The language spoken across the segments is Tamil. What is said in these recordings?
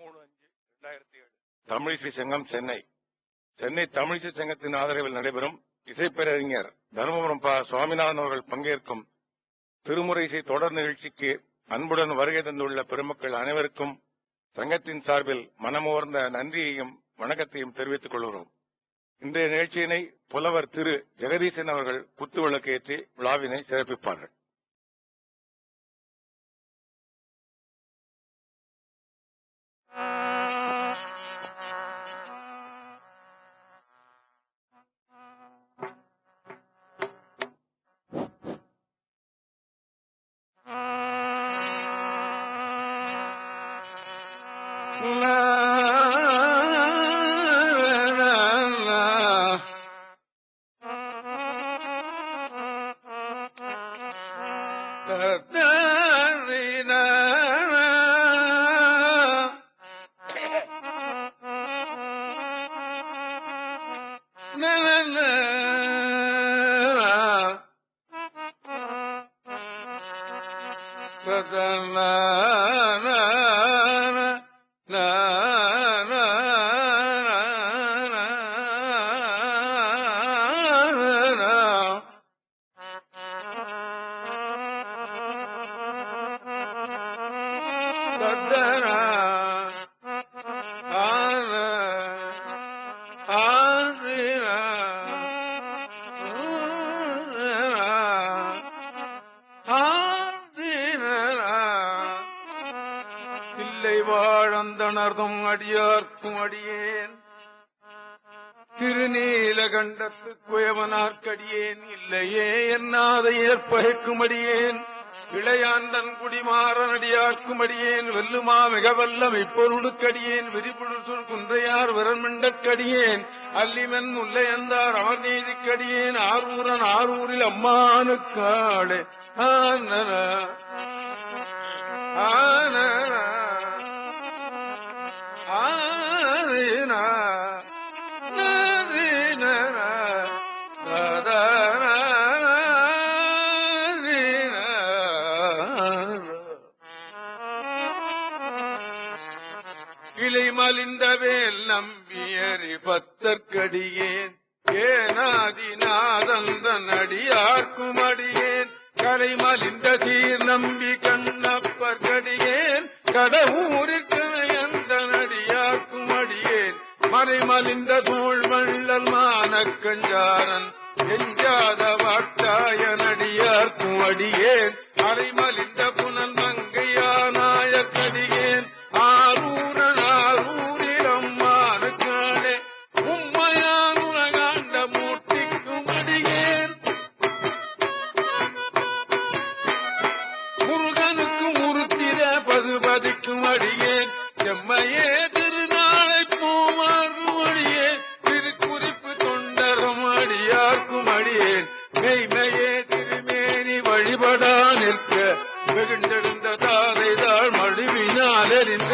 13/5/2007 தமிழிசை சங்கம் சென்னை தமிழிசை சங்கத்தின் ஆதரவில் நடைபெறும் இசைப்பேரறிஞர் தர்மபுரம் சுவாமிநாதன் அவர்கள் பங்கேற்கும் திருமுறை இசை தொடர் நிகழ்ச்சிக்கு அன்புடன் வருகை தந்துள்ள பெருமக்கள் அனைவருக்கும் சங்கத்தின் சார்பில் மனமுவர்ந்த நன்றியையும் வணக்கத்தையும் தெரிவித்துக் கொள்கிறோம். இன்றைய நிகழ்ச்சியினை புலவர் திரு ஜெகதீசன் அவர்கள் குத்துவிளக்கு ஏற்றி விழாவினை சிறப்பிப்பார்கள். வாழந்தனர்தம் அடியார்க்கும் அடியேன் திருநீலகண்டத்து குயவனார்க்கடியேன் இல்லையே என்னாத ஏற்பகைக்கும் அடியேன் இளையாந்தன் குடிமாறன் அடியார்க்கும் அடியேன் வெல்லுமா மிக வல்லம் இப்பொருளுக்கடியேன் விரிபுடுசுள் குன்றையார் விரண்மண்டக்கடியேன் அல்லிமன் முல்லையந்தார் அமர்நீதிக்கடியேன் ஆரூரன் ஆரூரில் அம்மானுக்காளே ஆனன ஆனன இலை மலிந்தவேல் நம்பியறி பத்தற்கடியேன் ஏனாதிநாதந்தன் அடியார்க்கும் அடியேன் கரை மலிந்த சீர் நம்பி கண்ணப்பற்கடியேன் கடவுரிற்கு நடியார்க்கும் அடியேன் மறை மலிந்த தூள் வள்ளல் மானக்கஞ்சாரன் எஞ்சாத வாட்டாய நடியார்க்கும் அடியேன் அரை மலிந்த புனல் மங்கையானாயக்கடியேன் ஆரூரன் ஆரூரில் அம்மானுக்காளே உம்மையான் உலகாண்ட மூர்த்திக்கும் அடியேன் முருகனுக்கும் உருத்திர பதுபதிக்கும் அடியேன் செம்மையே திருநாளை பூமார்க்கும் அடியேன் திருக்குறிப்பு தொண்டரும் அடியார்க்கும் அடியேன் மெய்மையே திருமேனி வழிபடா நிற்க வெகுண்டெழுந்த தாரைதாள் மழுவினால் எறிந்த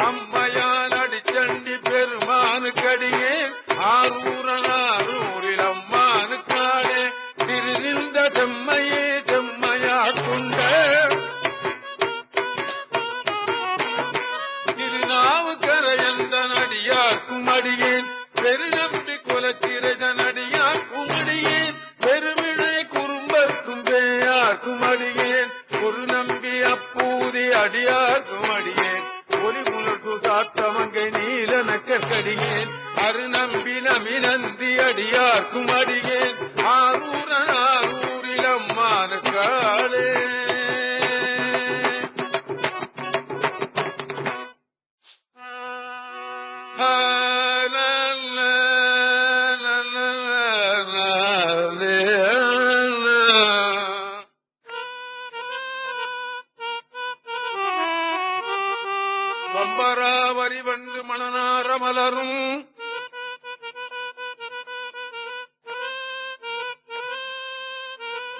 அம்மையான் அடிச்சண்டி பெருமானுக்கடியேன் ஆரூரன் ஆரூரில் அம்மானுக்காளே திருநின்ற செம்மையே செம்மையா கொண்ட அடியார்க்கும் அடியேன் பெருநம்பி குலச்சிறைதன் அடியார்க்கும் அடியேன் பெருமிழை குறும்பர்க்கும் பேயார்க்கும் அடியேன் ஒரு நம்பி அப்பூதி அடியார்க்கும் அடியேன் ஒளி முழக்கு சாத்தமங்கை நீலனக்கடியேன் அருநம்பி நமிநந்தி அடியார்க்கும் அடியேன் ஆரூரன் ஆரூரில் அம்மானுக்காளே பம்பராவரி வந்து மணனார மலரும்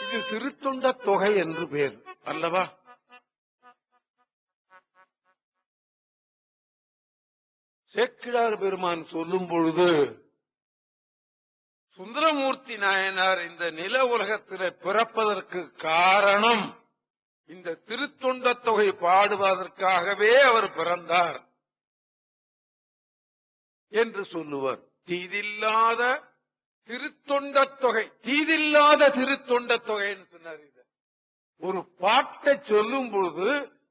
இது திருத்தொண்ட தொகை என்று பேர் அல்லவா? சேக்கிழார் பெருமான் சொல்லும் பொழுது சுந்தரமூர்த்தி நாயனார் இந்த நில உலகத்திலே பிறப்பதற்கு காரணம் இந்த திருத்தொண்ட தொகை பாடுவதற்காகவே அவர் பிறந்தார் என்று சொல்லுவார். தீதில்லாத திருத்தொண்ட தொகை, தீதில்லாத திருத்தொண்ட தொகைன்னு சொன்னார். ஒரு பாட்டை சொல்லும் பொழுது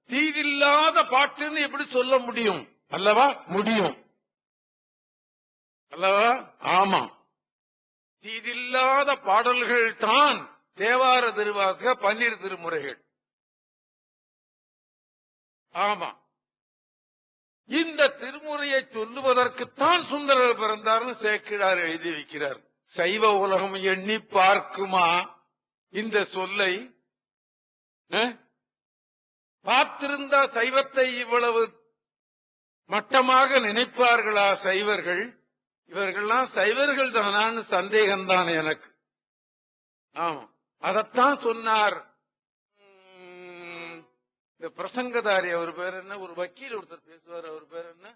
தீதில்லாத பாட்டுன்னு எப்படி சொல்ல முடியும் அல்லவா? முடியும் அல்லவா? ஆமா, தீதில்லாத பாடல்கள் தான் தேவார திருவாசக 12 திருமுறைகள். ஆமா, இந்த திருமுறையை சொல்லுவதற்குத்தான் சுந்தரர் பிறந்தார்னு சேக்கிழார் எழுதி வைக்கிறார். சைவ உலகம் எண்ணி பார்க்குமா இந்த சொல்லை? பார்த்திருந்த சைவத்தை இவ்வளவு மட்டமாக நினைப்பார்களா சைவர்கள்? இவர்கள்லாம் சைவர்கள் தானான்னு சந்தேகம்தான் எனக்கு. ஆமா, அதத்தான் சொன்னார். இந்த பிரசங்கதாரி அவர் பேர் என்ன? ஒரு வக்கீல் ஒருத்தர் பேசுவார், அவர் பேர் என்ன?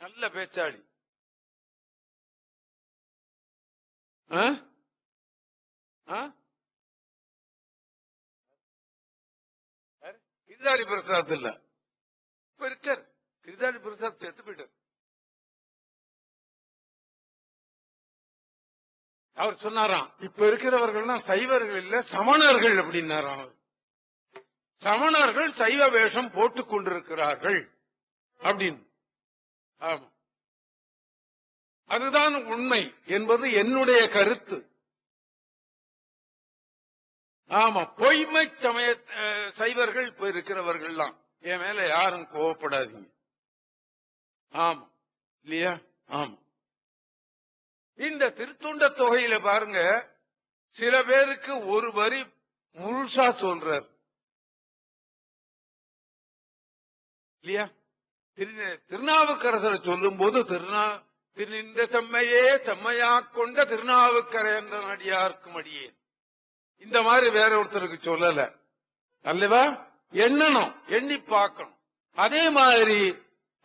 நல்ல பேச்சாளி. கிரிதாரி பிரசாத் இல்ல, இப்ப இருக்கார். கிரிதாரி பிரசாத் செத்து போயிட்டார். அவர் சொன்னாராம், இப்ப இருக்கிறவர்கள் சைவர்கள் இல்ல சமணர்கள் அப்படின்னாராம். சமணர்கள் சைவ வேஷம் போட்டுக் கொண்டிருக்கிறார்கள் அப்படின்னு. ஆமா, அதுதான் உண்மை என்பது என்னுடைய கருத்து. ஆமா, பொய்மை சமய சைவர்கள் இப்ப இருக்கிறவர்கள்லாம். என் மேல யாரும் கோவப்படாதீங்க. ஆமா இல்லையா? ஆமா, இந்த திருத்தொண்ட தொகையில பாருங்க, சில பேருக்கு ஒரு வரி முழுசா சொல்றார் இல்லையா? திருநாவுக்கரசரை சொல்லும் போது திருநின்ற செம்மையே செம்மையா கொண்ட திருநாவுக்கரையன்ற அடியார்க்கும் அடியேன், இந்த மாதிரி வேற ஒருத்தருக்கு சொல்லல அல்லவா? எண்ணணும், எண்ணி பார்க்கணும். அதே மாதிரி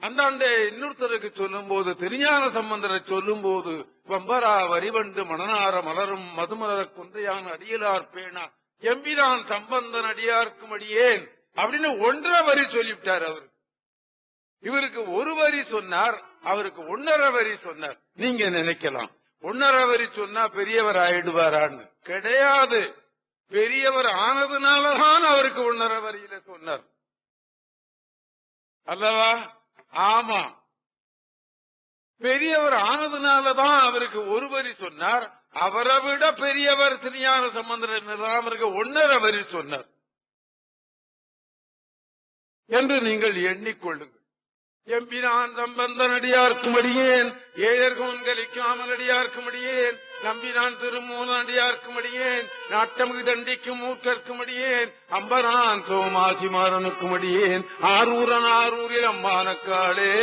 அந்தாண்ட இன்னொருத்தருக்கு சொல்லும் போது, திருஞான சம்பந்தரை சொல்லும் போது, வம்பரா வரிவண்டு மணனார மலரும் மதுமலர குந்தையான் அடியலார் பேணா எம்பிரான் சம்பந்தன் அடியார்க்கும் அடியேன் அப்படின்னு 1.5 வரி சொல்லிவிட்டார். அவரு இவருக்கு ஒரு வரி சொன்னார், அவருக்கு 1.5 வரி சொன்னார். நீங்க நினைக்கலாம் 1.5 வரி சொன்னா பெரியவர் ஆயிடுவாரான்னு. கிடையாது, பெரியவர் ஆனதுனாலதான் அவருக்கு 1.5 வரியில சொன்னார் அல்லவா? ஆமா, பெரியவர் ஆனதுனாலதான் அவருக்கு ஒரு வரி சொன்னார். அவரை விட பெரியவர் திருஞான சம்பந்தர் அவருக்கு 1.5 வரி சொன்னார் என்று நீங்கள் எண்ணிக்கொள்ளுங்கள். எம்பிரான் சம்பந்தன் அடியார்க்கும் அடியேன், ஏயர்கோன் கலிக்காமல் அடியார்க்கும் அடியேன், நம்பினான் திருமூலன் அடியார்க்கும் அடியேன், நாட்டமிகு தண்டிக்கும் மூர்க்கர்க்கும் அடியேன், அம்பரான் சோமாசிமாரனுக்கும் அடியேன், ஆரூரன் ஆரூரில் அம்மானக்காளே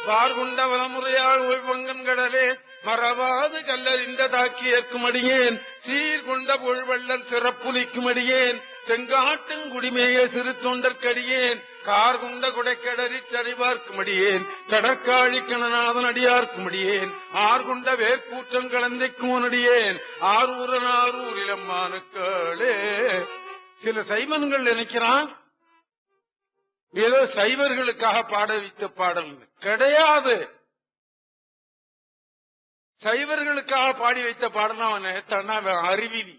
பார்குண்ட வலமுறையாள் ஓய்வங்கன் கடலே மறவாது கல்லறிந்த தாக்கியர்க்கும் அடியேன், சீர்கொண்ட பொழ்வள்ளல் சிறப்புலிக்கும் அடியேன், செங்காட்டும் குடிமேய சிறு தொண்டற்கடியேன், கார்குண்ட குடைக்கடறி சரிபார்க்கும் அடியேன், கடற்காழி கணநாதன் அடியார்க்கும் அடியேன், ஆர்குண்ட வேர்க்கூற்றம் கலந்தைக்கும் அடியேன், ஆரூரன் ஆரூரில் அம்மானுக்களே. சில சைவன்கள் நினைக்கிறான் ஏதோ சைவர்களுக்காக பாட வைத்த பாடல். கிடையாது, சைவர்களுக்காக பாடி வைத்த பாடல் அவன் நினைத்தான்னா அறிவிலி,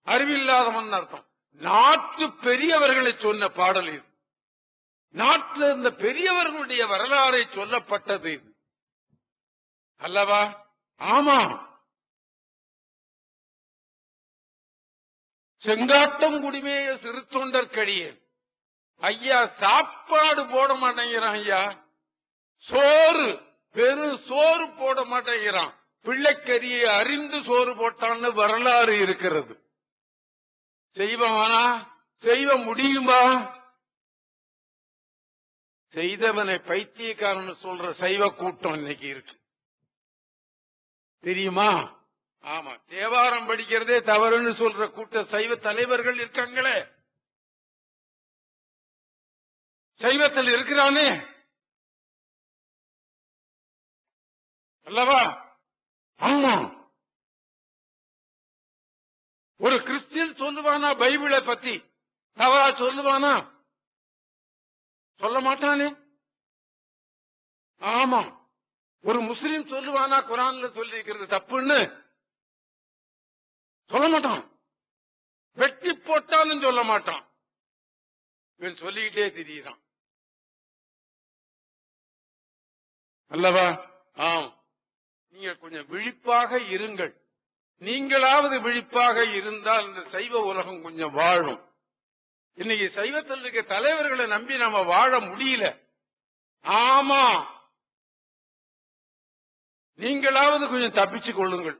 அறிவில்லாதவன் அர்த்தம். நாட்டு பெரியவர்களை சொன்ன பாடல் இது. நாட்டில் இருந்த பெரியவர்களுடைய வரலாறை சொல்லப்பட்டது இது அல்லவா? ஆமா, செங்காட்டம் குடிமேய சிறு தொண்டற்கடியேன். ஐயா சாப்பாடு போட மாட்டேங்கிறான் ஐயா, சோறு பெரு சோறு போட மாட்டேங்கிறான். பிள்ளைக்கரியை அறிந்து சோறு போட்டான்னு வரலாறு இருக்கிறது. செய்வமானா செய்வ முடியுமா? செய்தவனை பைத்தியக்காரன் சொல்ற சைவ கூட்டம் இன்னைக்கு இருக்கு தெரியுமா? ஆமா, தேவாரம் படிக்கிறதே தவறுன்னு சொல்ற கூட்ட சைவ தலைவர்கள் இருக்காங்களே, சைவத்தில் இருக்கிறானே அல்லவா? ஆமா, ஒரு கிறிஸ்டியன் சொல்லுவானா பைபிளை பத்தி? தவறா சொல்லுவானா? சொல்ல மாட்டானே. ஆமா, ஒரு முஸ்லீம் சொல்லுவானா குரான்ல சொல்லி இருக்கிறது தப்புன்னு? சொல்ல மாட்டான். வெட்டி போட்டாலும் சொல்ல மாட்டான். இவன் சொல்லிக்கிட்டே திரியிறான் அல்லவா? ஆம், நீங்க கொஞ்சம் விழிப்பாக இருங்கள். நீங்களாவது விழிப்பாக இருந்தால் இந்த சைவ உலகம் கொஞ்சம் வாழும். இன்னைக்கு சைவத்தில் இருக்க தலைவர்களை நம்பி நம்ம வாழ முடியல. ஆமா, நீங்களாவது கொஞ்சம் தப்பிச்சு கொள்ளுங்கள்.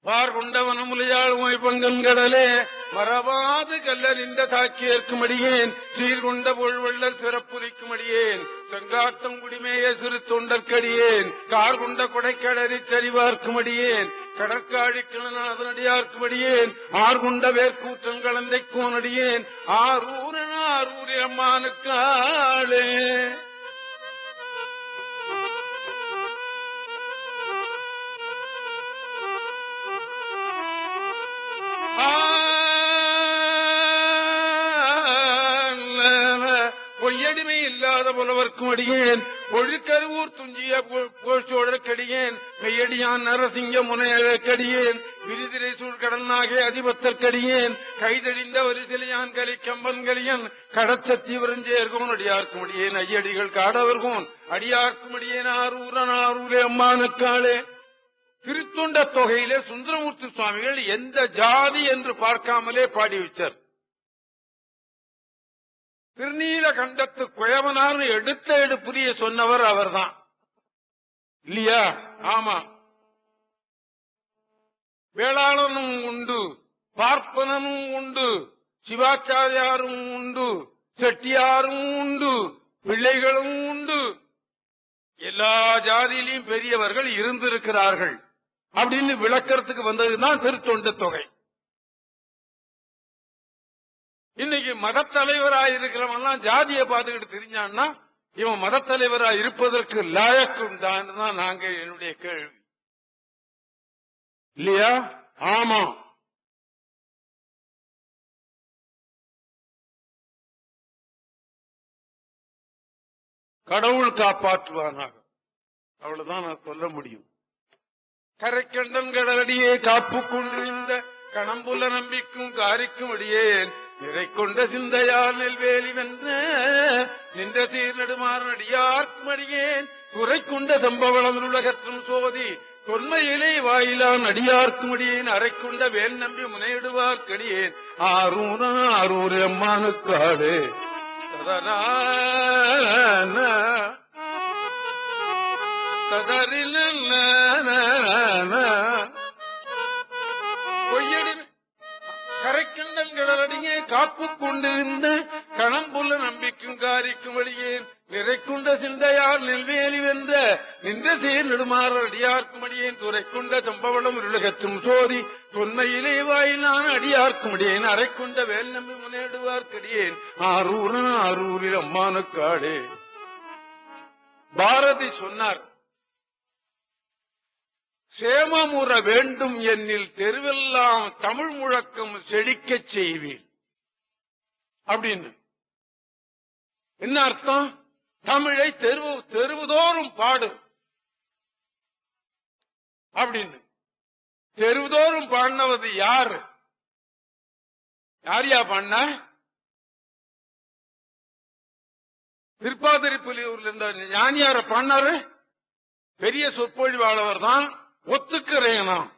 பார்கொண்டவனமுலையாள் பங்கன் கடலே மறவாது கல்லறிந்த தாக்கியேற்கும் அடியேன் சீர்கொண்ட பொழ்வள்ளல் சிறப்புரிக்கும் அடியேன் செங்காட்டம் குடிமேய சிறு தொண்டற்கடியேன் கார்கொண்ட கொடைக்கடறி சரிவார்க்கும் அடியேன் கடற்காழி கிணநாதனடியார்க்கும் அடியேன் ஆர்கொண்ட வேர்க்கூற்றன் கலந்தை கோனடியேன் ஆரூரன் ஆரூரி அம்மானுக்காளே. பொய்யடிமை இல்லாத புலவர்க்கும் அடியேன் ஒழுக்கருவூர் துஞ்சிய சோழற்கடியேன் மெய்யடியான் நரசிங்க முனையழக்கடியேன் விரிதிரை சூழ்கடல் நாகே அதிபத்தற்கடியேன் கைதெழிந்த வரிசிலையான் கலி கம்பன்கலியன் கடச்சத்தீவரஞ்சேர்கோன் அடியார்க்கும் அடியேன் ஐயடிகள் காடவர்கோன் அடியார்க்கும் அடியேன் ஆரூரன் ஆரூரே அம்மானுக்காளே. திருத்தொண்ட தொகையிலே சுந்தரமூர்த்தி சுவாமிகள் எந்த ஜாதி என்று பார்க்காமலே பாடி வச்சார். திருநீல கண்டத்து குயவனார் எடுத்த எடுப்புரிய சொன்னவர் அவர்தான் இல்லையா? ஆமா, வேளாளனும் உண்டு, பார்ப்பனனும் உண்டு, சிவாச்சாரியாரும் உண்டு, செட்டியாரும் உண்டு, பிள்ளைகளும் உண்டு. எல்லா ஜாதியிலையும் பெரியவர்கள் இருந்திருக்கிறார்கள் அப்படின்னு விளக்கறதுக்கு வந்ததுதான் திருத்தொண்ட தொகை. இன்னைக்கு மதத்தலைவராயிருக்கிறவன் ஜாதியை பார்த்துக்கிட்டு தெரிஞ்சான்னா இவன் மதத்தலைவராக இருப்பதற்கு லாயக்கு உண்டான்னு தான் நாங்க என்னுடைய கேள்வி இல்லையா? ஆமா, கடவுள் காப்பாற்றுவானாக, அவ்வளவுதான் நான் சொல்ல முடியும். கரைக்கண்டன் கடலடியே காப்பு கொண்டிருந்த கணம்புல நம்பிக்கும் காரிக்கும் அடியேன் நிறை கொண்ட சிந்தையால் நெல்வேலி வென்ற நின்ற சீர் நெடுமாறன் அடியார்க்கும் அடியேன் துறை கொண்ட சம்பவளம் உலகற்றும் சோதி தொன்மையிலே வாயிலான் அடியார்க்கும் அடியேன் அரை கொண்ட வேல் நம்பி முனையிடுவார்க்கடியேன் ஆரூரன் ஆரூர் அம்மானுக்காடு ததறில் பொய்யடி கரைக்கண்டன் கடலடியே காப்பு கொண்டிருந்த கணம்புள்ள நம்பிக்கும் காரிக்கும் வழியேன் நிறை கொண்ட சிந்தையால் நெல்வேலி வென்ற நின்ற சீர் நெடுமாறர் அடியார்க்கும் அடியேன் துறை கொண்ட சம்பவளம் உலகற்றும் சோதி தொன்மையிலே வாயிலான அடியார்க்கும் அடியேன் அரை கொண்ட வேல் நம்பி முன்னேடுவார்க்கடியேன் ஆரூரன் ஆரூரில் அம்மானுக்காடே. பாரதி சொன்னார், சேமமுற வேண்டும் என்னில் தெருவெல்லாம் தமிழ் முழக்கம் செழிக்கச் செய்வீர் அப்படின்னு. என்ன அர்த்தம்? தமிழை தெருவுதோறும் பாடு அப்படின்னு. தெருவுதோறும் பாடினவது யாரு? யாரியா பாடின? திருப்பாதிரிப்புலியூர்ல இருந்த ஞானியார பாடினாரு. பெரிய சொற்பொழிவாளவர் தான், ஒத்துக்கிறேன். நான்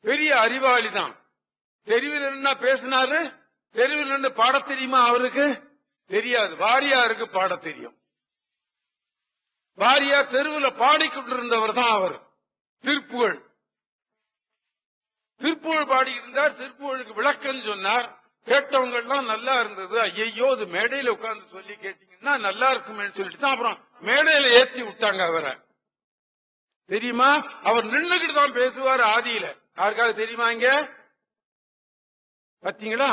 பெரிய அறிவாளி தான். தெருவில் என்ன பேசினாரு? தெருவில் இருந்து பாட தெரியுமா அவருக்கு? தெரியாது. வாரியாருக்கு பாட தெரியும். வாரியார் தெருவில் பாடிக்கொண்டிருந்தவர் தான் அவர். திருப்புகழ் பாடிக்கிட்டு இருந்தார். திருப்புகழுக்கு விளக்கம் சொன்னார். கேட்டவங்க எல்லாம் நல்லா இருந்தது. ஐயோ, அது மேடையில உட்கார்ந்து சொல்லி கேட்டீங்கன்னா நல்லா இருக்குமே சொல்லிட்டு தான் அப்புறம் மேடையில ஏற்றி விட்டாங்க அவரை. தெரியுமா? அவர் நின்னுகிட்டு தான் பேசுவார் ஆதியில. யாருக்காக தெரியுமா? இங்க பாத்தீங்களா?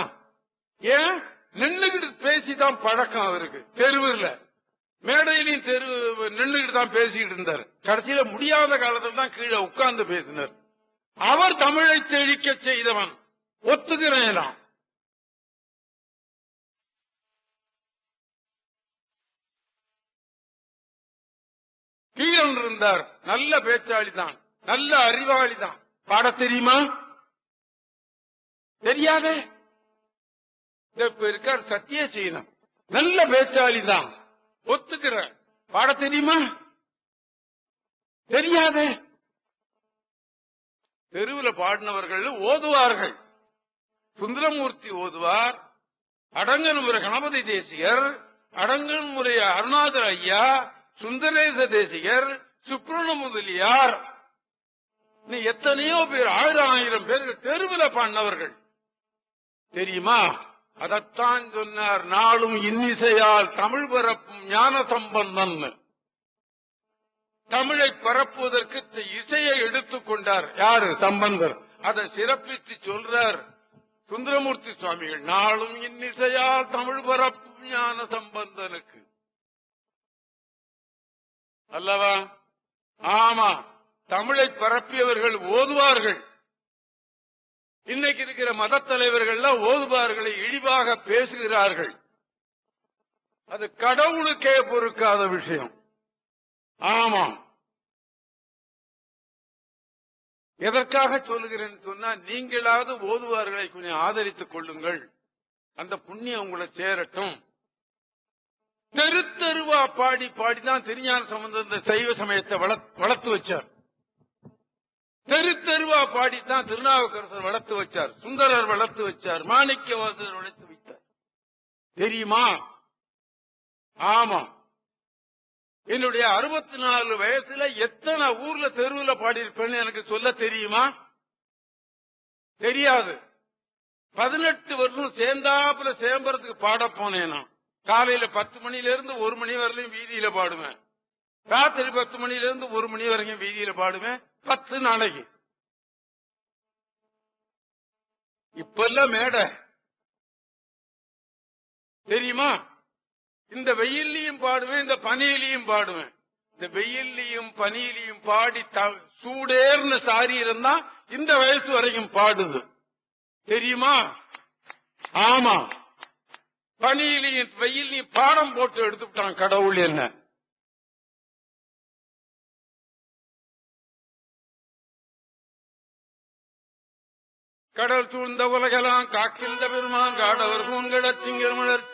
ஏன் நின்னுகிட்டு பேசிதான் பழக்கம் அவருக்கு. தெருவில் மேடையிலையும் நின்னுகிட்டு தான் பேசிக்கிட்டு இருந்தார். கடைசியில முடியாத காலத்தில் தான் கீழே உட்கார்ந்து பேசினார். அவர் தமிழை செழிக்க செய்தவன். ஒத்துக்கிறேன். கீழன் இருந்தார், நல்ல பேச்சாளி தான், நல்ல அறிவாளி தான். பாட தெரியுமா? தெரியாதே. இப்ப இருக்கார் சத்தியசீலன், நல்ல பேச்சாளி தான், ஒத்துக்கிற. பாட தெரியுமா? தெரியாதே. தெருவில் பாடினவர்கள் ஓதுவார்கள். சுந்தரமூர்த்தி ஓதுவார், அடங்கன்முறை கணபதி தேசிகர், அடங்கன்முறை அருணாதர ஐயா, சுந்தரேச தேசிகர், சுப்ரண முதலியார், நீ எத்தனையோ பேர், 1000 பேர்கள் தெருவில் பாடினவர்கள். தெரியுமா? அதத்தான் சொன்னார், நாளும் இன்னிசையால் தமிழ் பரப்பும் ஞான சம்பந்தன். தமிழை பரப்புவதற்கு இசையை எடுத்துக் கொண்டார். யாரு? சம்பந்தர். அதை சிறப்பித்து சொல்றார் சுந்தரமூர்த்தி சுவாமிகள், நாளும் இன்னிசையால் தமிழ் பரப்பும் ஞான சம்பந்தனுக்கு. அல்லவா? ஆமா, தமிழை பரப்பியவர்கள் ஓதுவார்கள். இன்னைக்கு இருக்கிற மத தலைவர்கள் ஓதுவார்களை இழிவாக பேசுகிறார்கள். அது கடவுளுக்கே பொறுக்காத விஷயம். ஆமா, எதற்காக சொல்லுகிறேன்னு சொன்னா, நீங்களாவது ஓதுவார்களை கொஞ்சம் ஆதரித்துக் கொள்ளுங்கள், அந்த புண்ணியம் உங்களை சேரட்டும். தெரு தெருவா பாடி பாடிதான் திருஞான சம்பந்தர் இந்த சைவ சமயத்தை வளர்த்து வச்சார். தெரு தெருவா பாடித்தான் திருநாவுக்கரசர் வளர்த்து வச்சார், சுந்தரர் வளர்த்து வச்சார், மாணிக்கவாசகர் வளர்த்து வைத்தார். தெரியுமா? ஆமா. என்னுடைய 64 வயசுல எத்தனை ஊர்ல தெருவில் பாடியிருப்பேன்னு எனக்கு சொல்ல தெரியுமா? தெரியாது. 18 வருஷம் சேர்ந்தாப்புல சேம்பரத்துக்கு பாட போனேன். நான் காலையில 10 மணில இருந்து 1 மணி வரையிலும் வீதியில பாடுவேன். ராத்திரி 10 மணில இருந்து 1 மணி வரைக்கும் வீதியில பாடுவேன். 10 நாளைக்கு. இப்பெல்லாம் மேடை. தெரியுமா? இந்த வெயிலையும் பாடுவேன், இந்த பனியிலையும் பாடுவேன். இந்த வெயிலையும் பனியிலையும் பாடி சூடேர்னு சாரி இருந்தா இந்த வயசு வரைக்கும் பாடுது. தெரியுமா? ஆமா. பனியிலையும் வெயிலையும் பாடம் போட்டு எடுத்துட்டான் கடவுள். என்ன கடல் சூழ்ந்த உலகெல்லாம் காக்கின்ற பெருமான் காடவர் கூண்கடச்சிங்கர் மலர்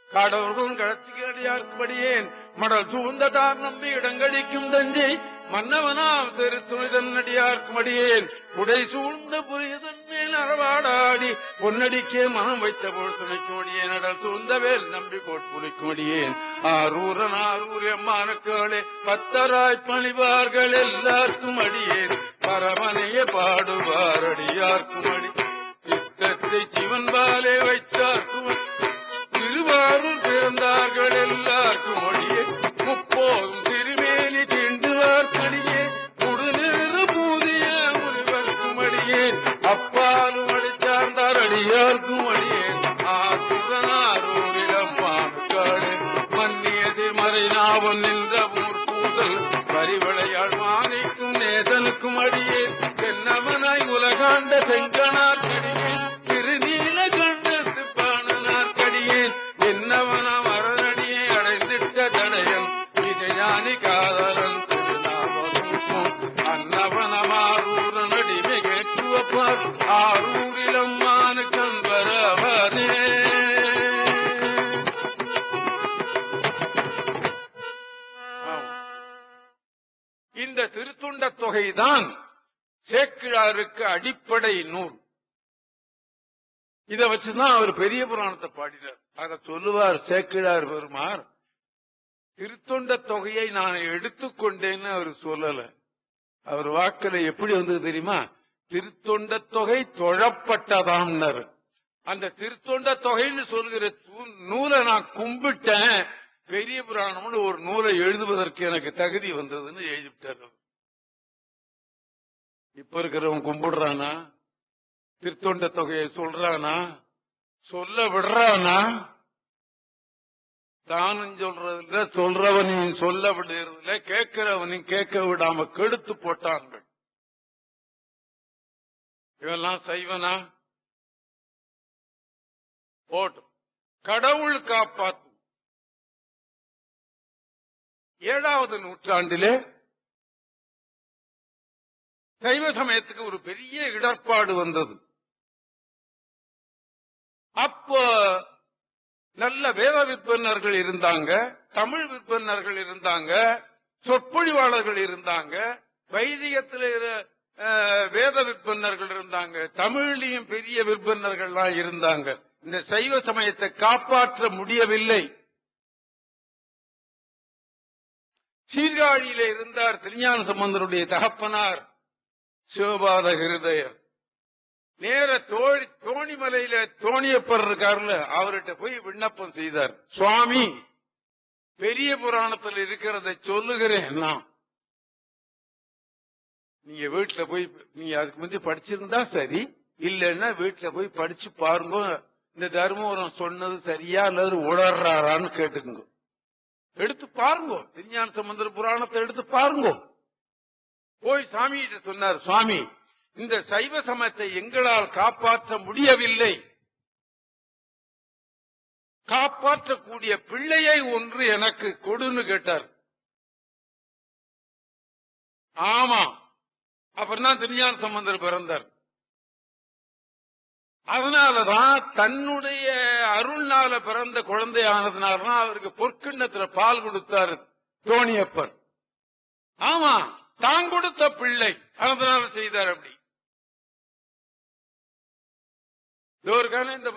காடவர்கள் கடத்தியடியார்படியேன் மடல் சூழ்ந்ததார் நம்பி இடங்கடிக்கும் தஞ்சை மன்னவனாம் தெரு துணிதன் அடியார்க்கும் அடியேன் உடை சூழ்ந்த புரியதன் மேல் அறவாடாடி பொன்னடிக்கே மனம் வைத்த போல் துணைக்கும் அடியேன் அடல் சூழ்ந்தவேல் நம்பி கோட்புலிக்கும் அடியேன் ஆரூரன் ஆரூர் எம்மானுக்களே பத்தராய் பணிவார்கள் எல்லாருக்கும் அடியேன் பரமனைய பாடுவார் அடியார்க்கும் அடி சித்தத்தை சிவன்பாலே வைத்தார்க்கும் திருவாரூர் பிறந்தார்கள் எல்லாருக்கும் ஒளியே முப்போதும் திருமேனி தீண்டுவார் கடியே முடுநேறு பூதிய முனிவர்க்கும் அடியே அப்பாலும் அடிச்சார்ந்தார் அடியார்க்கும் அடியே ஆத்துரனாரூரிடம் மானுக்காளே மன்னியதில் மறைநாவல் நின்ற மூர்கூதல் பரிவளையாள் மாணிக்கும் நேதனுக்கும் அடியே தென்னமனாய் உலகாண்ட செங்கனார் கடியே திருநீல கண்டத்து பாணனார் கடியேன் என்னவனம் அரணடியை அடைந்திட்ட தடையன் விஜயானி காதலன் திருநாமம் அன்னவனமாரூரன் அடிமை கேட்டுவப்பார் ஆரூரிலம் மானு கண்பரவனே. இந்த திருத்துண்ட தொகைதான் சேக்கிழாருக்கு அடிப்படை நூல். இதை வச்சுதான் அவர் பெரிய புராணத்தை பாடினார். அதை சொல்லுவார் சேக்கிழார் பெருமார், திருத்தொண்ட தொகையை நான் எடுத்துக்கொண்டேன்னு அவர் சொல்லல. அவர் வாக்குல எப்படி வந்தது தெரியுமா? திருத்தொண்ட தொகை தொழப்பட்டதாம்னர். அந்த திருத்தொண்ட தொகைன்னு சொல்கிற நூலை நான் கும்பிட்டேன், பெரிய புராணம்னு ஒரு நூலை எழுதுவதற்கு எனக்கு தகுதி வந்ததுன்னு எழுதிவிட்டார். இப்ப இருக்கிறவன் கும்பிடுறானா? திருத்தொண்ட தொகையை சொல்றானா? சொல்ல விடுறானா? தானும் சொல்றதில்ல, சொல்றவனையும் சொல்ல விடுறதில்ல, கேட்கிறவனையும் கேட்க விடாம கெடுத்து போட்டார்கள். இவெல்லாம் சைவனா? போட்டும், கடவுள் காப்பாற்றும். 7வது நூற்றாண்டிலே சைவ சமயத்துக்கு ஒரு பெரிய இடர்பாடு வந்தது. அப்போ நல்ல வேத விற்பனர்கள் இருந்தாங்க, தமிழ் விற்பனர்கள் இருந்தாங்க, சொற்பொழிவாளர்கள் இருந்தாங்க, வைதிகத்தில் வேத விற்பனர்கள் இருந்தாங்க, தமிழ்லையும் பெரிய விற்பனர்கள்லாம் இருந்தாங்க. இந்த சைவ சமயத்தை காப்பாற்ற முடியவில்லை. சீர்காழியில இருந்தார் திருஞான சம்பந்தருடைய தகப்பனார் சிவபாத ஹிருதயர். நேர தோணிமலையில தோணியப்பர் இருக்காருல, அவர்கிட்ட போய் விண்ணப்பம் செய்தார். சுவாமி, பெரிய புராணத்தில் இருக்கிறத சொல்லுகிறேன், நான் நீங்க வீட்டுல போய் நீங்க அதுக்கு முந்தைய படிச்சிருந்தா சரி, இல்லைன்னா வீட்டுல போய் படிச்சு பாருங்க, இந்த தர்மபுரம் சொன்னது சரியா அல்லது உளர்றாரான்னு கேட்டுக்குங்க, எடுத்து பாருங்க, திருஞான சம்பந்தர் புராணத்தை எடுத்து பாருங்க. போய் சாமி கிட்ட சொன்னார், சுவாமி, இந்த சைவ சமயத்தை எங்களால் காப்பாற்ற முடியவில்லை, காப்பாற்றக்கூடிய பிள்ளையை ஒன்று எனக்கு கொடுன்னு கேட்டார். ஆமா, அப்புறம் திருஞான சம்பந்தர் பிறந்தார். அதனாலதான் தன்னுடைய அருள்னால பிறந்த குழந்தை ஆனதுனாலதான் அவருக்கு பொற்கிண்ணத்துல பால் கொடுத்தாரு தோணியப்பர். ஆமா, தான் கொடுத்த பிள்ளை, அதனால செய்தார். அப்படி இந்த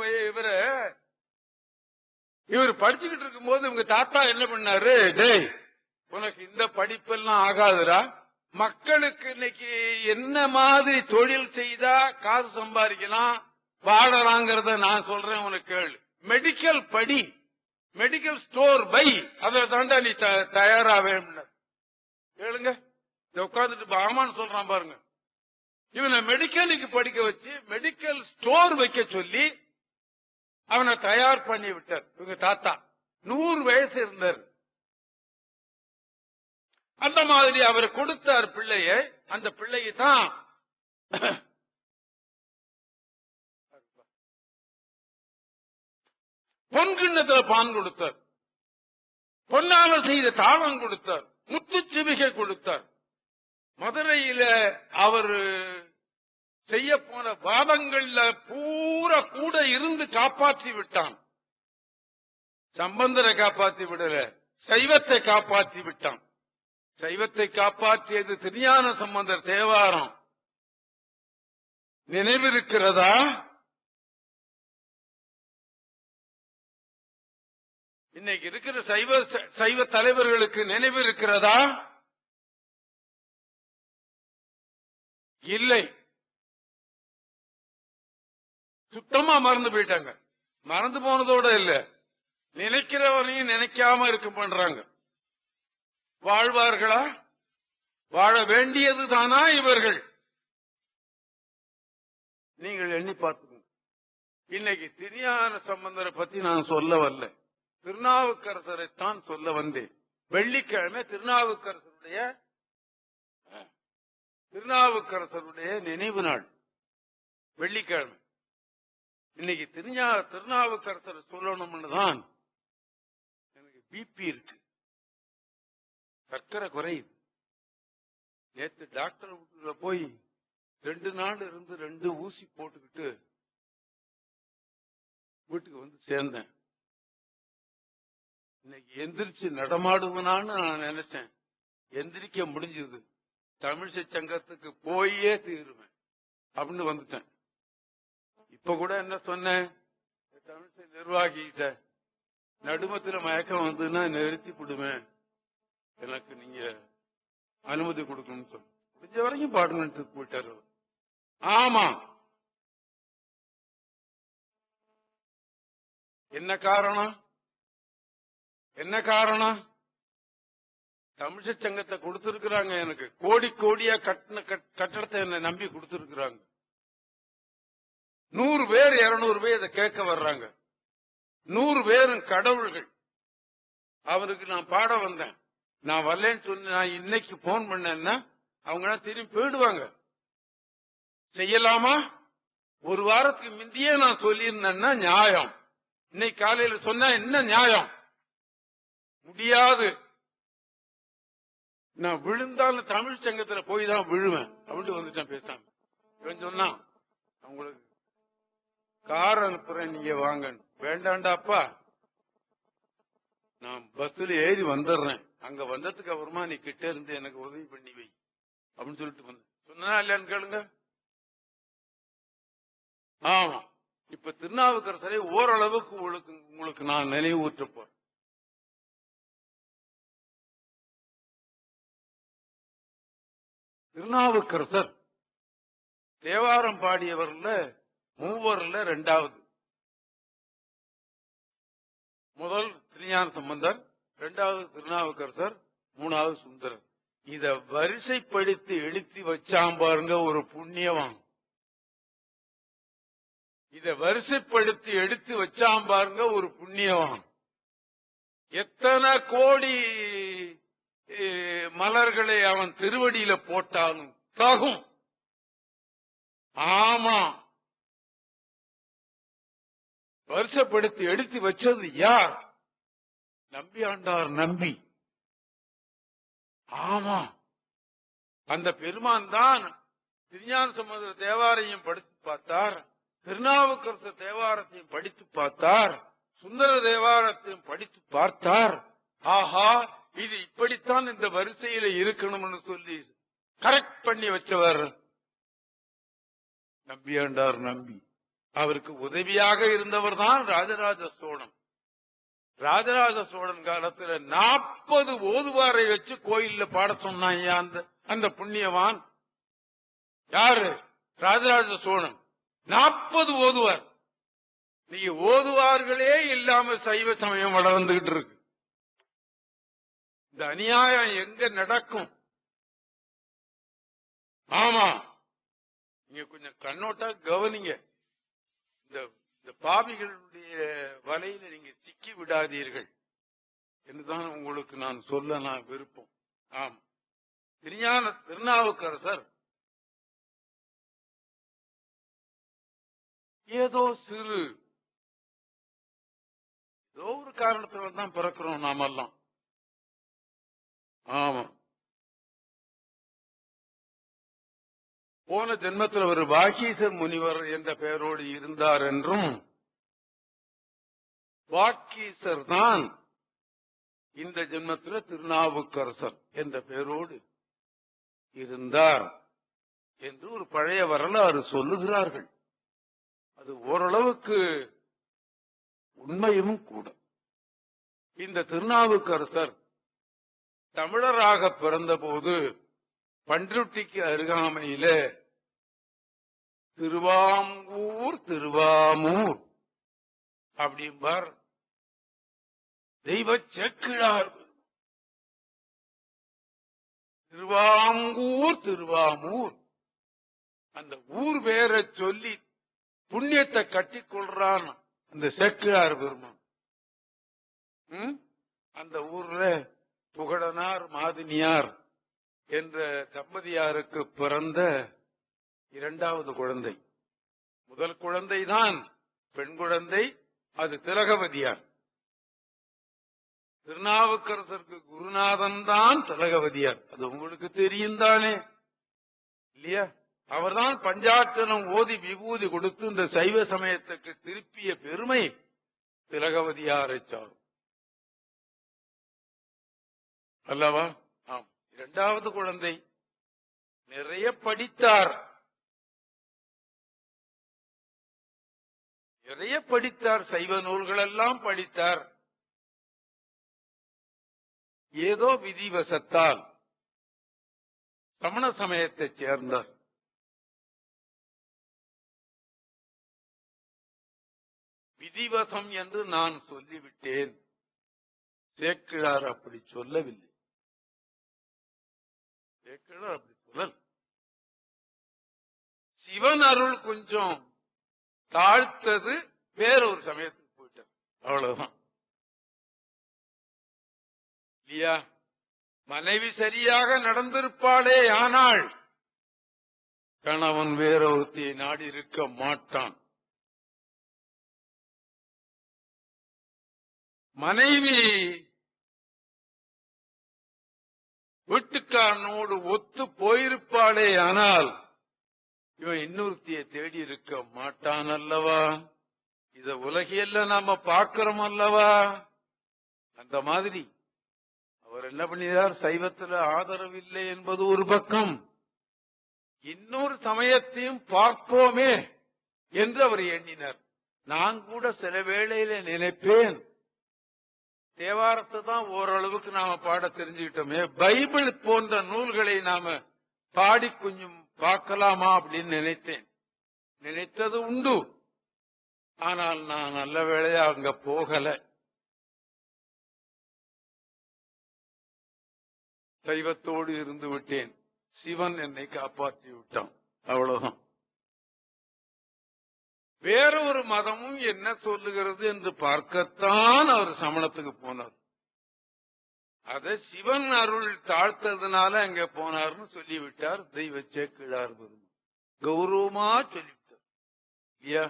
இவர் படிச்சுக்கிட்டு இருக்கும் போது இவங்க தாத்தா என்ன பண்ணாரு, டேய் உனக்கு இந்த படிப்பெல்லாம் ஆகாதுரா, மக்களுக்கு இன்னைக்கு என்ன மாதிரி தொழில் செய்தா காசு சம்பாதிக்கலாம் வாழறாங்கிறத நான் சொல்றேன், உனக்கு கேளு. மெடிக்கல் படி, மெடிக்கல் ஸ்டோர் பை, அதை தாண்டா நீ தயாராவே கேளுங்க. உட்காந்துட்டு ஆமான்னு சொல்றான் பாருங்க. இவனை மெடிக்கலுக்கு படிக்க வச்சு மெடிக்கல் ஸ்டோர் வைக்க சொல்லி அவனை தயார் பண்ணி விட்டார் இவங்க தாத்தா. 100 வயசு இருந்தார். அந்த மாதிரி அவர் கொடுத்தார் பிள்ளைய. அந்த பிள்ளையை தான் பொன்கிண்ணத்துல பான் கொடுத்தார், பொன்னால செய்த தாளம் கொடுத்தார், முத்துச்சிவிகை கொடுத்தார். மதுரையில அவர் செய்ய போன வாதங்கள்ல பூரா கூட இருந்து காப்பாற்றி விட்டான். சம்பந்தரை காப்பாற்றி விடல, சைவத்தை காப்பாற்றி விட்டான். சைவத்தை காப்பாற்றியது திருஞான சம்பந்தர் தேவாரம். நினைவிருக்கிறதா? இன்னைக்கு இருக்கிற சைவ தலைவர்களுக்கு நினைவு இருக்கிறதா? இல்லை, சுத்தமா மறந்து போயிட்டாங்க. மறந்து போனதோட இல்ல, நினைக்கிறவனையும் நினைக்காம இருக்க பண்றாங்க. வாழ்வார்களா? வாழ வேண்டியது தானா இவர்கள்? நீங்கள் எண்ணி பார்த்துக்கணும். இன்னைக்கு திருஞான சம்பந்தரை பத்தி நான் சொல்ல வரல, திருநாவுக்கரசரைத்தான் சொல்ல வந்தேன். வெள்ளிக்கிழமை திருநாவுக்கரசருடைய நினைவு நாள், வெள்ளிக்கிழமை. இன்னைக்கு திருநாவுக்கரசர் சொல்லணும்னு தான் எனக்கு பிபி இருக்கு, சர்க்கரை குறையுது. நேற்று டாக்டர் வீட்டுல போய் 2 நாள் இருந்து 2 ஊசி போட்டுக்கிட்டு வீட்டுக்கு வந்து சேர்ந்தேன். இன்னைக்கு எந்திரிச்சு நடமாடுவனான்னு நான் நினைச்சேன், எந்திரிக்க முடிஞ்சது. தமிழிசை சங்கத்துக்கு போயே தீருவேன் அப்படின்னு வந்துட்டேன். இப்ப கூட என்ன சொன்னேன், தமிழிசை நிர்வாகிகிட்ட நடுமத்துல மயக்கம் வந்துன்னா நிறுத்தி விடுவேன், எனக்கு நீங்க அனுமதி கொடுக்கணும்னு சொல்லி முடிஞ்ச வரைக்கும் பாடுங்கன்னு போயிட்டாரு. ஆமா, என்ன காரணம்? என்ன காரணம்? தமிழிசை சங்கத்தை கொடுத்திருக்கிறாங்க, எனக்கு கோடி கோடியா கட்டின கட்டடத்தை என்னை நம்பி கொடுத்திருக்கிறாங்க. 100 பேர் 200 பேர் இதை கேட்க வர்றாங்க. 100 பேரும் கடவுள்கள். அவருக்கு நான் பாட வந்தேன், நான் வரலன்னு சொல்லி நான் இன்னைக்கு போன் பண்ணேன்னா அவங்க திரும்பி போயிடுவாங்க. செய்யலாமா? ஒரு வாரத்துக்கு முந்தையே நான் சொல்லியிருந்தேன்னா நியாயம். இன்னைக்கு காலையில சொன்னா என்ன நியாயம்? முடியாது. நான் விழுந்தாலும் தமிழ் சங்கத்துல போய் தான் விழுவேன் அப்படின்னு வந்துட்டேன் பேசாம. இவன் சொன்னான், உங்களுக்கு கார் அனுப்புறேன், நீங்க வாங்க. வேண்டாண்டாப்பா, நான் பஸ்ல ஏறி வந்துடுறேன், அங்க வந்ததுக்கு அப்புறமா நீ கிட்ட இருந்து எனக்கு உதவி பண்ணி வை அப்படின்னு சொல்லிட்டு வந்து சொன்னா இல்லையான்னு கேளுங்க. ஆமா, இப்ப திருநாவுக்கரசரை ஓரளவுக்கு உங்களுக்கு நான் நினைவூற்ற போறேன். திருநாவுக்கரசர் தேவாரம் பாடியவர்ல மூவர்ல இரண்டாவது. முதல் திருஞான சம்பந்தர், இரண்டாவது திருநாவுக்கரசர், மூணாவது சுந்தரர். இத வரிசைப்படுத்தி எழுத்தி வச்சாம் பாருங்க ஒரு புண்ணியவான். இத வரிசைப்படுத்தி எடுத்து வச்சாம் பாருங்க ஒரு புண்ணியவான். எத்தனை கோடி மலர்களை அவன் திருவடியில போட்டாலும் தகும். ஆமா, வருஷப்படுத்தி எடுத்து வச்சது யார்? நம்பி ஆண்டார் நம்பி. ஆமா, அந்த பெருமான் தான் திருஞான சம்பந்தர் தேவாரையும் படித்து பார்த்தார், திருநாவுக்கரசர் தேவாரத்தையும் படித்து பார்த்தார், சுந்தர தேவாரத்தையும் படித்து பார்த்தார். ஆஹா, இது இப்படித்தான் இந்த வரிசையில இருக்கணும்னு சொல்லி கரெக்ட் பண்ணி வச்சவர் நம்பியாண்டார் நம்பி. அவருக்கு உதவியாக இருந்தவர் தான் ராஜராஜ சோழன். ராஜராஜ சோழன் காலத்துல 40 ஓதுவாரை வச்சு கோயில்ல பாட சொன்னாங்க அந்த புண்ணியவான். யாரு? ராஜராஜ சோழன். 40 ஓதுவார். நீங்க ஓதுவார்களே இல்லாம சைவ சமயம் வளர்ந்துகிட்டு இருக்கு. இந்த அநியாயம் எங்க நடக்கும்? ஆமா, நீங்க கொஞ்சம் கண்ணோட்டா கவனிங்க. இந்த பாவிகளுடைய வலையில நீங்க சிக்கி விடாதீர்கள் என்றுதான் உங்களுக்கு நான் சொல்ல நான் விருப்பம். ஆம், திருநாவுக்கரசர் ஏதோ ஒரு காரணத்துல தான் பிறக்கிறோம் நாமெல்லாம். ஆமா, போன ஜென்மத்தில் ஒரு வாக்கீசர் முனிவர் என்ற பெயரோடு இருந்தார் என்றும், வாக்கீசர் தான் இந்த ஜென்மத்தில் திருநாவுக்கரசர் என்ற பெயரோடு இருந்தார் என்று ஒரு பழைய வரலாறு சொல்லுகிறார்கள். அது ஓரளவுக்கு உண்மையும் கூட. இந்த திருநாவுக்கரசர் தமிழராக பிறந்தபோது பண்ருட்டிக்கு அருகாமையில திருவாமூர் அப்படிம்பார் தெய்வ சேக்கிழார். திருவாமூர் அந்த ஊர் பேரை சொல்லி புண்ணியத்தை கட்டிக்கொள்றான் அந்த சேக்கிழார் பெருமான். அந்த ஊர்ல புகழனார் மாதினியார் என்ற தம்பதியாருக்கு பிறந்த இரண்டாவது குழந்தை. முதல் குழந்தைதான் பெண் குழந்தை, அது திலகவதியார். திருநாவுக்கரசருக்கு குருநாதன் தான் திலகவதியார். அது உங்களுக்கு தெரியும் தானே, இல்லையா? அவர்தான் பஞ்சாட்சரம் ஓதி விபூதி கொடுத்து இந்த சைவ சமயத்துக்கு திருப்பிய பெருமை திலகவதியாரை சாரும் அல்லவா? ஆம், இரண்டாவது குழந்தை நிறைய படித்தார். சைவ நூல்கள் எல்லாம் படித்தார். ஏதோ விதிவசத்தால் சமண சமயத்தைச் சேர்ந்தார். விதிவசம் என்று நான் சொல்லிவிட்டேன், சேக்கிழார் அப்படி சொல்லவில்லை. சேக்கிழார் அப்படி சொல்லல். சிவன் அருள் கொஞ்சம் தாழ்த்தது, வேறொரு சமயத்துக்கு போயிட்டார், அவ்வளவுதான். இல்லையா? மனைவி சரியாக நடந்திருப்பாளே, ஆனால் கணவன் வேறொருத்தியை நாடி இருக்க மாட்டான். மனைவி வீட்டுக்காரனோடு ஒத்து போயிருப்பாளே, ஆனால் இவன் இன்னொருத்தியை தேடி இருக்க மாட்டான் அல்லவா? இத உலகியல்ல நாம பார்க்கிறோம் அல்லவா? அந்த மாதிரி அவர் என்ன பண்ணினார்? சைவத்துல ஆதரவு இல்லை என்பது ஒரு பக்கம், இன்னொரு சமயத்தையும் பார்ப்போமே என்று அவர் எண்ணினார். நான் கூட சில வேளையில நினைப்பேன், தேவாரத்தை தான் ஓரளவுக்கு நாம பாட தெரிஞ்சுக்கிட்டோமே, பைபிள் போன்ற நூல்களை நாம பாடி கொஞ்சம் பார்க்கலாமா அப்படின்னு நினைத்தேன். நினைத்தது உண்டு. ஆனால் நான் நல்ல வேளையா அங்க போகல. சைவத்தோடு இருந்து விட்டேன். சிவன் என்னை காப்பாற்றி விட்டான், அவ்வளவுதான். வேற ஒரு மதமும் என்ன சொல்லுகிறது என்று பார்க்கத்தான் அவர் சமணத்துக்கு போனார். அத சிவன் அருள் தாழ்த்ததுனால அங்க போனார்னு சொல்லிவிட்டார் தெய்வ சேக்கிழார் பெருமான். கௌரவமா சொல்லிவிட்டார் இல்லையா?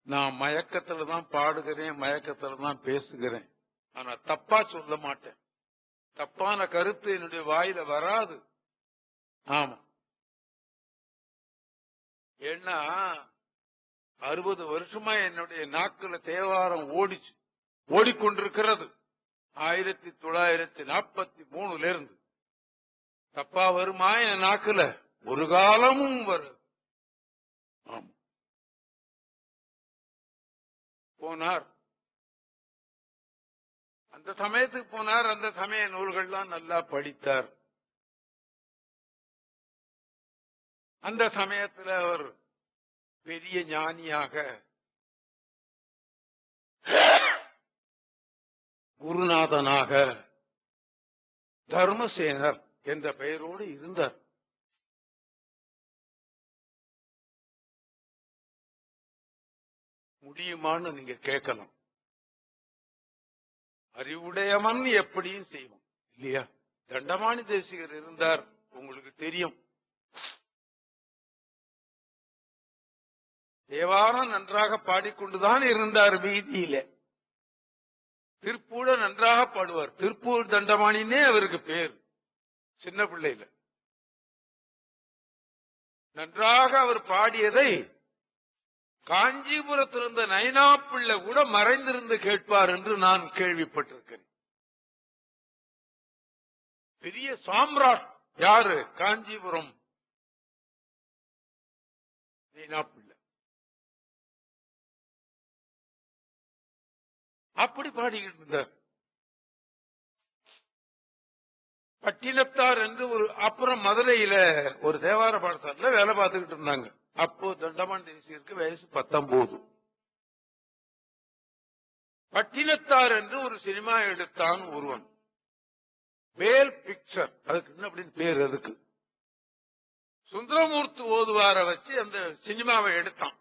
நான் மயக்கத்துல தான் பாடுகிறேன், மயக்கத்துல தான் பேசுகிறேன். ஆனா தப்பா சொல்ல மாட்டேன். தப்பான கருத்து என்னுடைய வாயில வராது. ஆமா, ஏன்னா 60 வருஷமா என்னுடைய நாக்குல தேவாரம் ஓடிக்கொண்டிருக்கிறது. 1943 இருந்து. தப்பா வருமா என் நாக்குல? ஒரு காலமும் வரும். ஆமா. போனார், அந்த சமயத்துக்கு போனார். அந்த சமய நூல்கள்லாம் நல்லா படித்தார். அந்த சமயத்தில் அவர் பெரிய ஞானியாக, குருநாதனாக தர்மசேனர் என்ற பெயரோடு இருந்தார். முடியுமான்னு நீங்க கேட்கலாம். அறிவுடையவன் எப்படியும் செய்வோம் இல்லையா? தண்டமாணி தேசிகர் இருந்தார், உங்களுக்கு தெரியும். தேவாரம் நன்றாக பாடிக்கொண்டுதான் இருந்தார் வீதியில. திருப்பூட நன்றாக பாடுவார். திருப்பூர் தண்டமாணினே அவருக்கு பேர். சின்ன பிள்ளையில நன்றாக அவர் பாடியதை காஞ்சிபுரத்திலிருந்த நைனா பிள்ளை கூட மறைந்திருந்து கேட்பார் என்று நான் கேள்விப்பட்டிருக்கிறேன். பெரிய சாம்ராட் யாரு? காஞ்சிபுரம் நைனா பிள்ளை. அப்படி பாடிக்கிட்டு இருந்தார். பட்டினத்தார் என்று ஒரு, அப்புறம் மதுரையில ஒரு தேவார பாடசாலையில வேலை பார்த்துக்கிட்டு இருந்தாங்க. அப்போ தண்டமான் தேசியருக்கு வயசு 19. பட்டினத்தார் என்று ஒரு சினிமா எடுத்தான் ஒருவன், வேல் பிக்சர், அதுக்கு என்ன அப்படின்னு பேர். அதுக்கு சுந்தரமூர்த்தி ஓதுவார வச்சு அந்த சினிமாவை எடுத்தான்.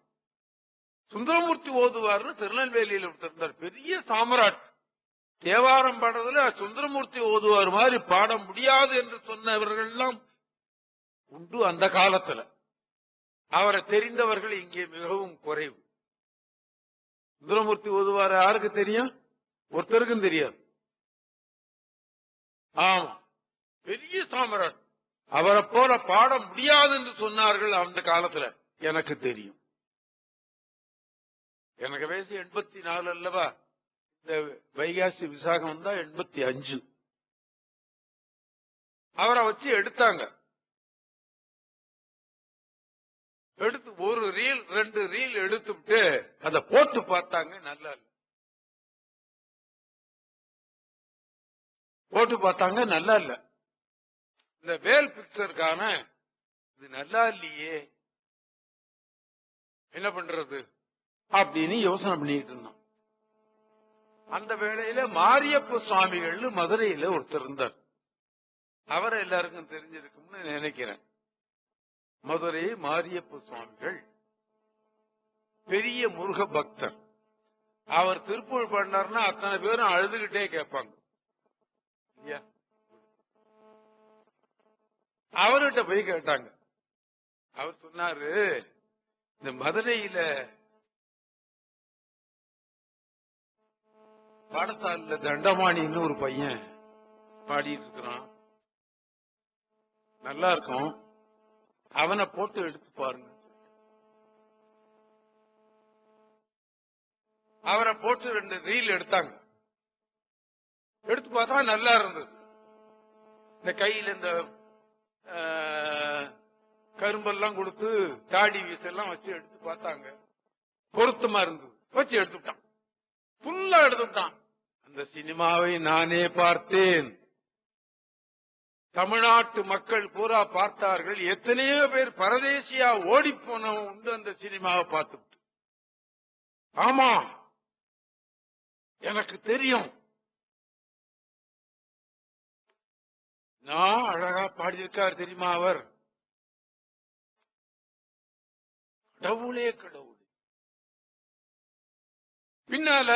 சுந்தரமூர்த்தி ஓதுவார்னு திருநெல்வேலியில் இருந்தார், பெரிய சாம்ராட். தேவாரம் பாடுறதுல சுந்தரமூர்த்தி ஓதுவார் மாதிரி பாட முடியாது என்று சொன்னவர்கள் எல்லாம் உண்டு அந்த காலத்துல. அவரை தெரிந்தவர்கள் இங்கே மிகவும் குறைவு. சுந்தரமூர்த்தி ஓதுவார் யாருக்கு தெரியும்? ஒருத்தருக்கும் தெரியாது. ஆமா, பெரிய சாம்ராட். அவரை போல பாட முடியாது என்று சொன்னார்கள் அந்த காலத்துல. எனக்கு தெரியும். எனக்கு வயசு 84 அல்லவா? இந்த வைகாசி விசாகம் வந்தா 85. அவரை வச்சு எடுத்தாங்க. எடுத்து ஒரு ரீல் 2 ரீல் எடுத்துட்டு அதை போட்டு பார்த்தாங்க. நல்லா இல்ல. போட்டு பார்த்தாங்க, நல்லா இல்ல. இந்த வேல் பிக்சருக்கான இது நல்லா இல்லையே, என்ன பண்றது அப்படின்னு யோசனை பண்ணிட்டு இருந்தான். அந்த வேளையில மாரியப்ப சுவாமிகள் மதுரையில ஒருத்தர் இருந்தார். அவரை எல்லாருக்கும் தெரிஞ்சிருக்கும்னு நினைக்கிறேன். மதுரை மாரியப்ப சுவாமிகள் பெரிய முருக பக்தர். அவர் திருப்பூர் பண்ணார்னா அத்தனை பேரும் அழுதுகிட்டே கேட்பாங்க. அவர்கிட்ட போய் கேட்டாங்க, அவர் சொன்னாரு, இந்த மதுரையில பாடசாலையில தண்டமாணின்னு ஒரு பையன் பாடிட்டு இருக்கிறான், நல்லா இருக்கும், அவனை போட்டு எடுத்து பாருங்க. அவரை போட்டு 2 ரீல் எடுத்தாங்க. எடுத்து பார்த்தா நல்லா இருந்தது. இந்த கையில இந்த கரும்பெல்லாம் கொடுத்து தாடி வீசெல்லாம் வச்சு எடுத்து பார்த்தாங்க. பொருத்தமா இருந்தது. வச்சு எடுத்துட்டான், ஃபுல்லா எடுத்துட்டான். அந்த சினிமாவை நானே பார்த்தேன். தமிழ்நாட்டு மக்கள் பூரா பார்த்தார்கள். எத்தனையோ பேர் பரதேசியா ஓடி போனவன் உண்டு அந்த சினிமாவை பார்த்துட்டு. ஆமா, எனக்கு தெரியும். நான் அழகா பாடியிருக்கார் தெரியுமா அவர். கடவுளே கடவுள். பின்னால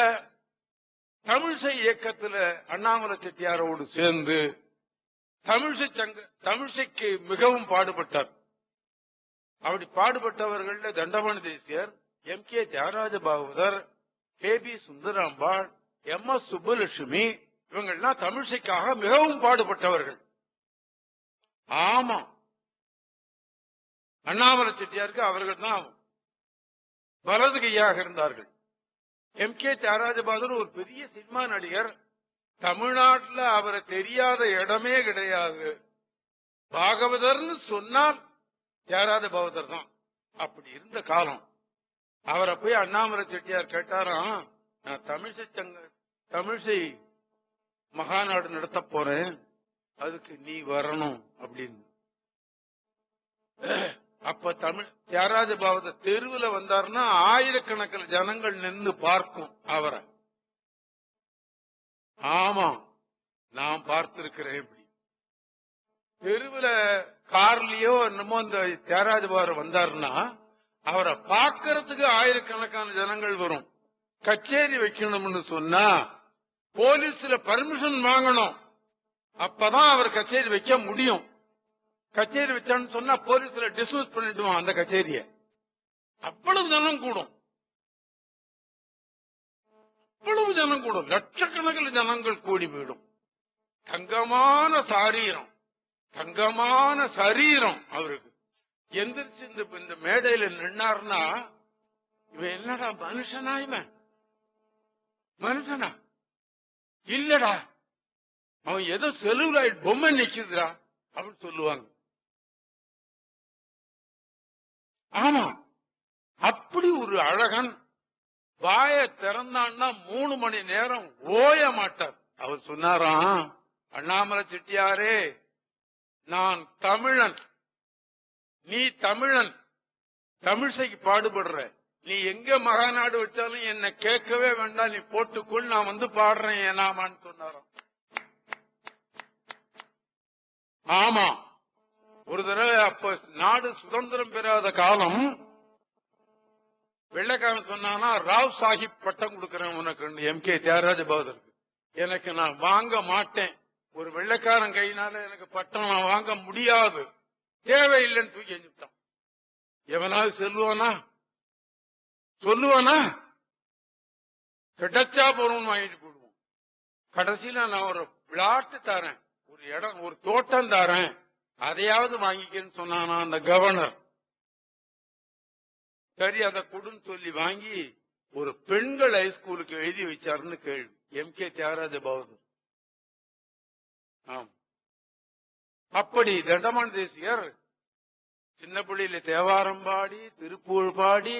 தமிழிசை இயக்கத்துல அண்ணாமலை செட்டியாரோடு சேர்ந்து தமிழிசைக்கு மிகவும் பாடுபட்டார். அப்படி பாடுபட்டவர்கள் Dandapani தேசியர், MK. Thyagaraja Bhagavathar, KP. Sundarambal, MS. Subbulakshmi, இவங்கெல்லாம் தமிழிசைக்காக மிகவும் பாடுபட்டவர்கள். ஆமா, அண்ணாமலை செட்டியாருக்கு அவர்கள் தான் வலது கையாக இருந்தார்கள். எம்.கே. தியாகராஜ பாகவதர் ஒரு பெரிய சினிமா நடிகர். தமிழ்நாட்டில் அவரை தெரியாத இடமே கிடையாது. பாகவதர்னு சொன்னால் தியாகராஜ பாகவதர் தான். அப்படி இருந்த காலம். அவரை போய் அண்ணாமலை செட்டியார் கேட்டாராம், நான் தமிழிசை மகாநாடு நடத்த போறேன், அதுக்கு நீ வரணும் அப்படின்னு. அப்ப தியாகராஜ பாகவதர் தெருவில் வந்தாருன்னா ஆயிரக்கணக்கில் ஜனங்கள் நின்று பார்க்கும் அவரை. ஆமா, நான் பார்த்திருக்கிறேன். இப்படி தெருவில் கார்லயோ என்னமோ இந்த தியாகராஜ பாகவதர் வந்தாருன்னா அவரை பார்க்கறதுக்கு ஆயிரக்கணக்கான ஜனங்கள் வரும். கச்சேரி வைக்கணும்னு சொன்னா போலீஸ்ல பர்மிஷன் வாங்கணும், அப்பதான் அவர் கச்சேரி வைக்க முடியும். கச்சேரி வச்சான்னு சொன்னா போலீஸ்ல டிஸ்மிஸ் பண்ணிடுவான் அந்த கச்சேரிய. அவ்வளவு ஜனம் கூடும், அவ்வளவு ஜனம் கூடும், லட்சக்கணக்கில் ஜனங்கள் கூடி போயிடும். தங்கமான சாரீரம், தங்கமான சரீரம் அவருக்கு. எந்திரிச்சு இந்த மேடையில நின்னார்னா இவன் என்னடா மனுஷனா, இவன் மனுஷனா இல்லடா, அவன் ஏதோ செலுலாய்ட் பொம்மை நிக்குதுடா அப்படின்னு சொல்லுவாங்க. ஆமா, அப்படி ஒரு அழகன். வாய திறந்தான்னா 3 மணி நேரம் ஓய மாட்டார். அவர் சொன்னாராம், அண்ணாமலை செட்டியாரே, நான் தமிழன், நீ தமிழன், தமிழிசைக்கு பாடுபடுற, நீ எங்க மகாநாடு வச்சாலும் என்ன கேட்கவே வேண்டாம், நீ போட்டுக்கொள், நான் வந்து பாடுறேன் ஏனாமான்னு சொன்னாராம். ஆமா, ஒரு தடவை அப்ப நாடு சுதந்திரம் பெறாத காலம், வெள்ளைக்காரன் சொன்னானா ராவ் சாஹிப் பட்டம் கொடுக்கிறேன் உனக்கு, எம்.கே. தியாகராஜ பாகவதருக்கு. எனக்கு நான் வாங்க மாட்டேன், ஒரு வெள்ளைக்காரன் கையினால எனக்கு பட்டம் நான் வாங்க முடியாது, தேவையில்லைன்னு தூக்கி எஞ்சுட்டான். எவனாவது சொல்லுவானா? கிடைச்சா போறோம்னு வாங்கிட்டு போடுவோம். கடைசியில நான் ஒரு பிளாட் தரேன், ஒரு இடம், ஒரு தோட்டம் தரேன், அதையாவது வாங்கிக்கன்னு சொன்னானா அந்த கவர்னர். சரி, அதை கொடுன்னு சொல்லி வாங்கி ஒரு பெண்கள் ஹைஸ்கூலுக்கு எழுதி வச்சாருன்னு கேள்வி எம்.கே. தியாகராஜ பாகவதர். ஆம், அப்படி தண்டமான் தேசியர் சின்ன பிள்ளையில தேவாரம் பாடி, திருப்பூர் பாடி,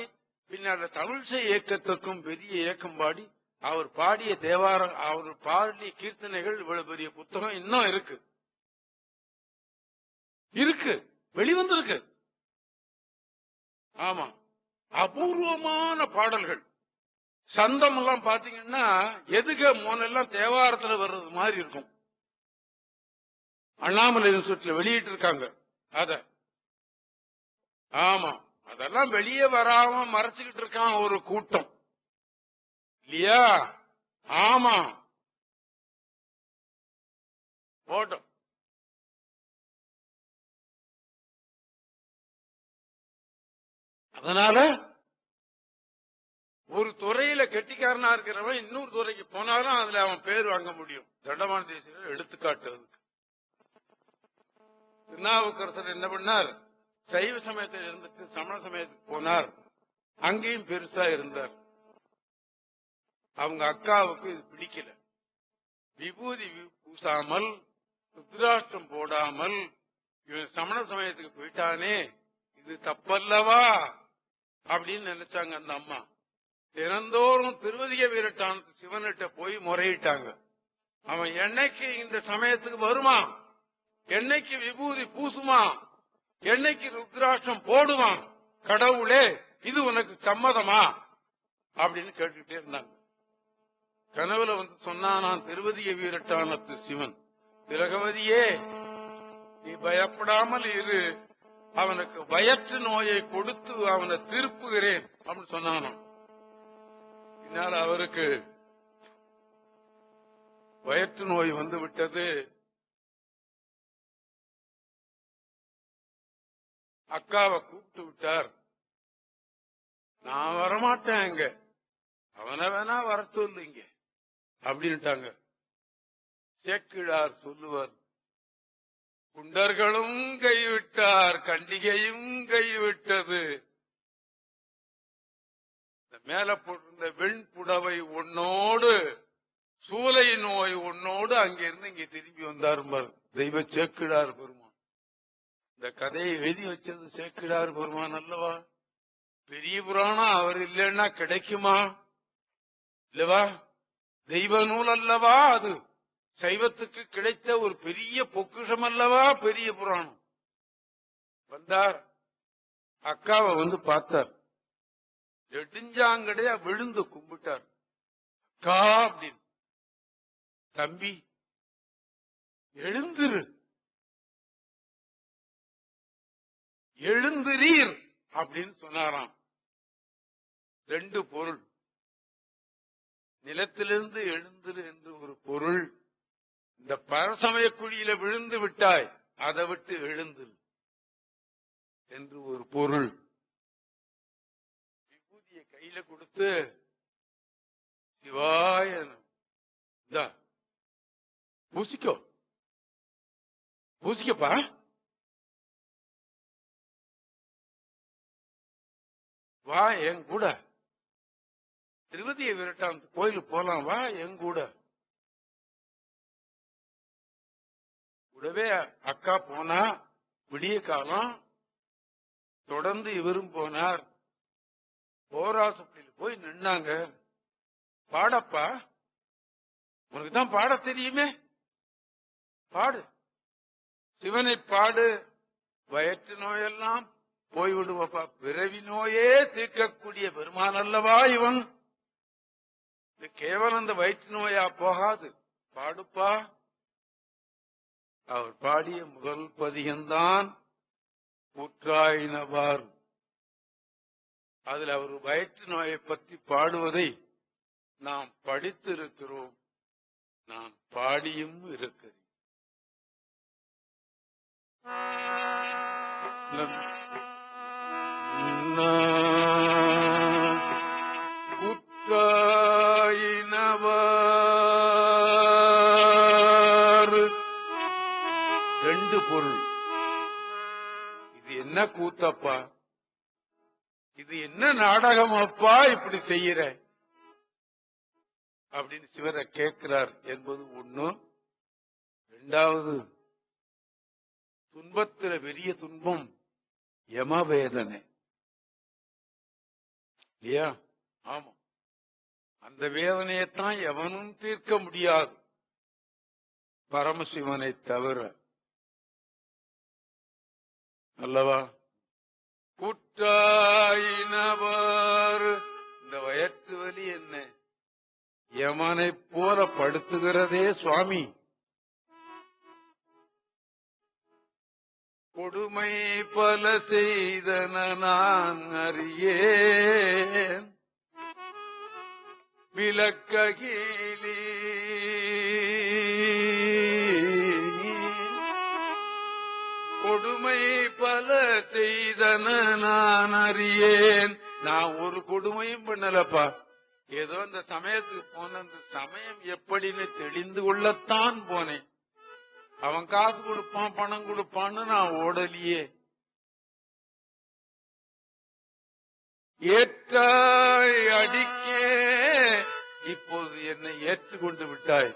பின்னர் தமிழிசை இயக்கத்துக்கும் பெரிய இயக்கம் பாடி, அவர் பாடிய தேவாரம், அவர் பாடிய கீர்த்தனைகள் இவ்வளவு பெரிய புத்தகம் இன்னும் இருக்கு, வெளிவந்திருக்கு. ஆமா, அபூர்வமான பாடல்கள். சந்தம் எல்லாம் பாத்தீங்கன்னா எதுக மோனெல்லாம் தேவாரத்துல வர்றது மாதிரி இருக்கும். அண்ணாமலை யூனிவர்சிட்டியில வெளியிட்டு இருக்காங்க அத. ஆமா, அதெல்லாம் வெளியே வராம மறைச்சுக்கிட்டு இருக்கான் ஒரு கூட்டம் இல்லையா? ஆமா, போட்டோம். அதனால ஒரு துறையில கெட்டிக்காரனா இருக்கிறவன் இன்னொரு துறைக்கு போனாலும் அதுல அவன் பேர் வாங்க முடியும். தண்டமான தேசிகர் எடுத்துக்காட்டு அதுக்கு. திருநாவுக்கரசர் என்ன பண்ணார்? சைவ சமயத்தில் இருந்துட்டு சமண சமயத்துக்கு போனார். அங்கேயும் பெருசா இருந்தார். அவங்க அக்காவுக்கு இது பிடிக்கல. விபூதி பூசாமல் ருத்ராஷ்டிரம் போடாமல் இவன் சமண சமயத்துக்கு போயிட்டானே, இது தப்பல்லவா அப்படின்னு நினைச்சாங்க அந்த அம்மா. தினந்தோறும் திருவதிக வீரட்டானத்து சிவனிட்ட போய் முறையிட்டாங்க. அவன் என்னைக்கு இந்த சமயத்துக்கு வருமா, என்னைக்கு விபூதி பூசுமா, என்னைக்கு ருத்ராஷ்டிரம் போடுவான், கடவுளே இது உனக்கு சம்மதமா அப்படின்னு கேட்டுட்டே இருந்தாங்க. கனவுல வந்து சொன்னான் திருவதிக வீரட்டானத்து சிவன், திலகவதியே நீ பயப்படாமல் இரு, அவனுக்கு வயிற்று நோயை கொடுத்து அவனை திருப்புகிறேன் அப்படின்னு சொன்னானாம். பின்னால் அவருக்கு வயிற்று நோய் வந்து விட்டது. அக்காவை கூப்பிட்டு விட்டார். நான் வரமாட்டேன், அங்க அவனை வேணா வர சொல்லுங்க அப்படின்ட்டாங்க. சேக்கிழார் சொல்லுவார், குண்டர்களும் கைவிட்டார் கண்டிகையும் கைவிட்டது. மேல போட்டிருந்த வெண்புடவை உன்னோடு சூலை நோய் உன்னோடு அங்கிருந்து இங்க திரும்பி வந்தார் தெய்வ சேக்கிழார் பெருமான். இந்த கதையை எழுதி வச்சது சேக்கிழார் பெருமான் அல்லவா? பெரிய புராணம் அவர் இல்லைன்னா கிடைக்குமா? இல்லவா? தெய்வ நூல் அல்லவா அது? சைவத்துக்கு கிடைத்த ஒரு பெரிய பொக்கிஷம் அல்லவா பெரிய புராணம். வந்தார், அக்காவை வந்து பார்த்தார். நெடுஞ்சாங்கடையா விழுந்து கும்பிட்டார். அக்கா அப்படின்னு. தம்பி எழுந்திரு, எழுந்திரீர் அப்படின்னு சொன்னாராம். ரெண்டு பொருள். நிலத்திலிருந்து எழுந்திரு என்று ஒரு பொருள், இந்த பரசமய குழியில விழுந்து விட்டாய் அதை விட்டு எழுந்திரு என்று ஒரு பொருள். விபூதியை கையில கொடுத்து சிவாய பூசிக்கோ, பூசிக்கப்பா, வா என் கூட திருவதிய வீரட்டான் கோயிலுக்கு போலாம், வா என் கூட. கூடவே அக்கா போனா. விடிய காலம் தொடர்ந்து இவரும் போனார். போராசப்பள்ளியில் போய் நின்னாங்க. பாடப்பா, உனக்கு தான் பாட தெரியுமே, பாடு, சிவனை பாடு, வயிற்று நோயெல்லாம் போய்விடுவப்பா, பிறவி நோயே தீர்க்கக்கூடிய பெருமான் அல்லவா இவன். இது கேவலம் அந்த வயிற்று நோயா போகாது, பாடுப்பா. அவர் பாடிய முதல் பதிகம்தான் கூற்றாயினவார். அதில் அவர் வயிற்று நோயை பற்றி பாடுவதை நாம் படித்திருக்கிறோம், நான் பாடியும் இருக்கிறேன். கூற்றாயினவார் ரெண்டு பொருள். இது என்ன கூத்தப்பா, இது என்ன நாடகம் அப்பா இப்படி செய்யற அப்படின்னு சிவரை கேட்கிறார் என்பது ஒண்ணு. இரண்டாவது, துன்பத்துல பெரிய துன்பம் யமவேதனை இல்லையா? ஆமா, அந்த வேதனையைத்தான் எவனும் தீர்க்க முடியாது பரமசிவனை தவிர அல்லவா? கூற்றாயினவர், இந்த வயிற்று வலி என்ன யமனை போல படுத்துகிறதே சுவாமி. கொடுமை பல செய்தன நான் அறியேன், விளக்ககிலி கொடுமை பல செய்தன நான் அறியேன். நான் ஒரு கொடுமையும் பண்ணலப்பா. ஏதோ அந்த சமயத்துக்கு போன அந்த சமயம் எப்படின்னு தெரிந்து கொள்ளத்தான் போனேன். அவன் காசு கொடுப்பான், பணம் கொடுப்பான்னு நான் ஓடலியே. ஏற்றாய் அடிக்கே இப்போது என்னை ஏற்றுக்கொண்டு விட்டாய்.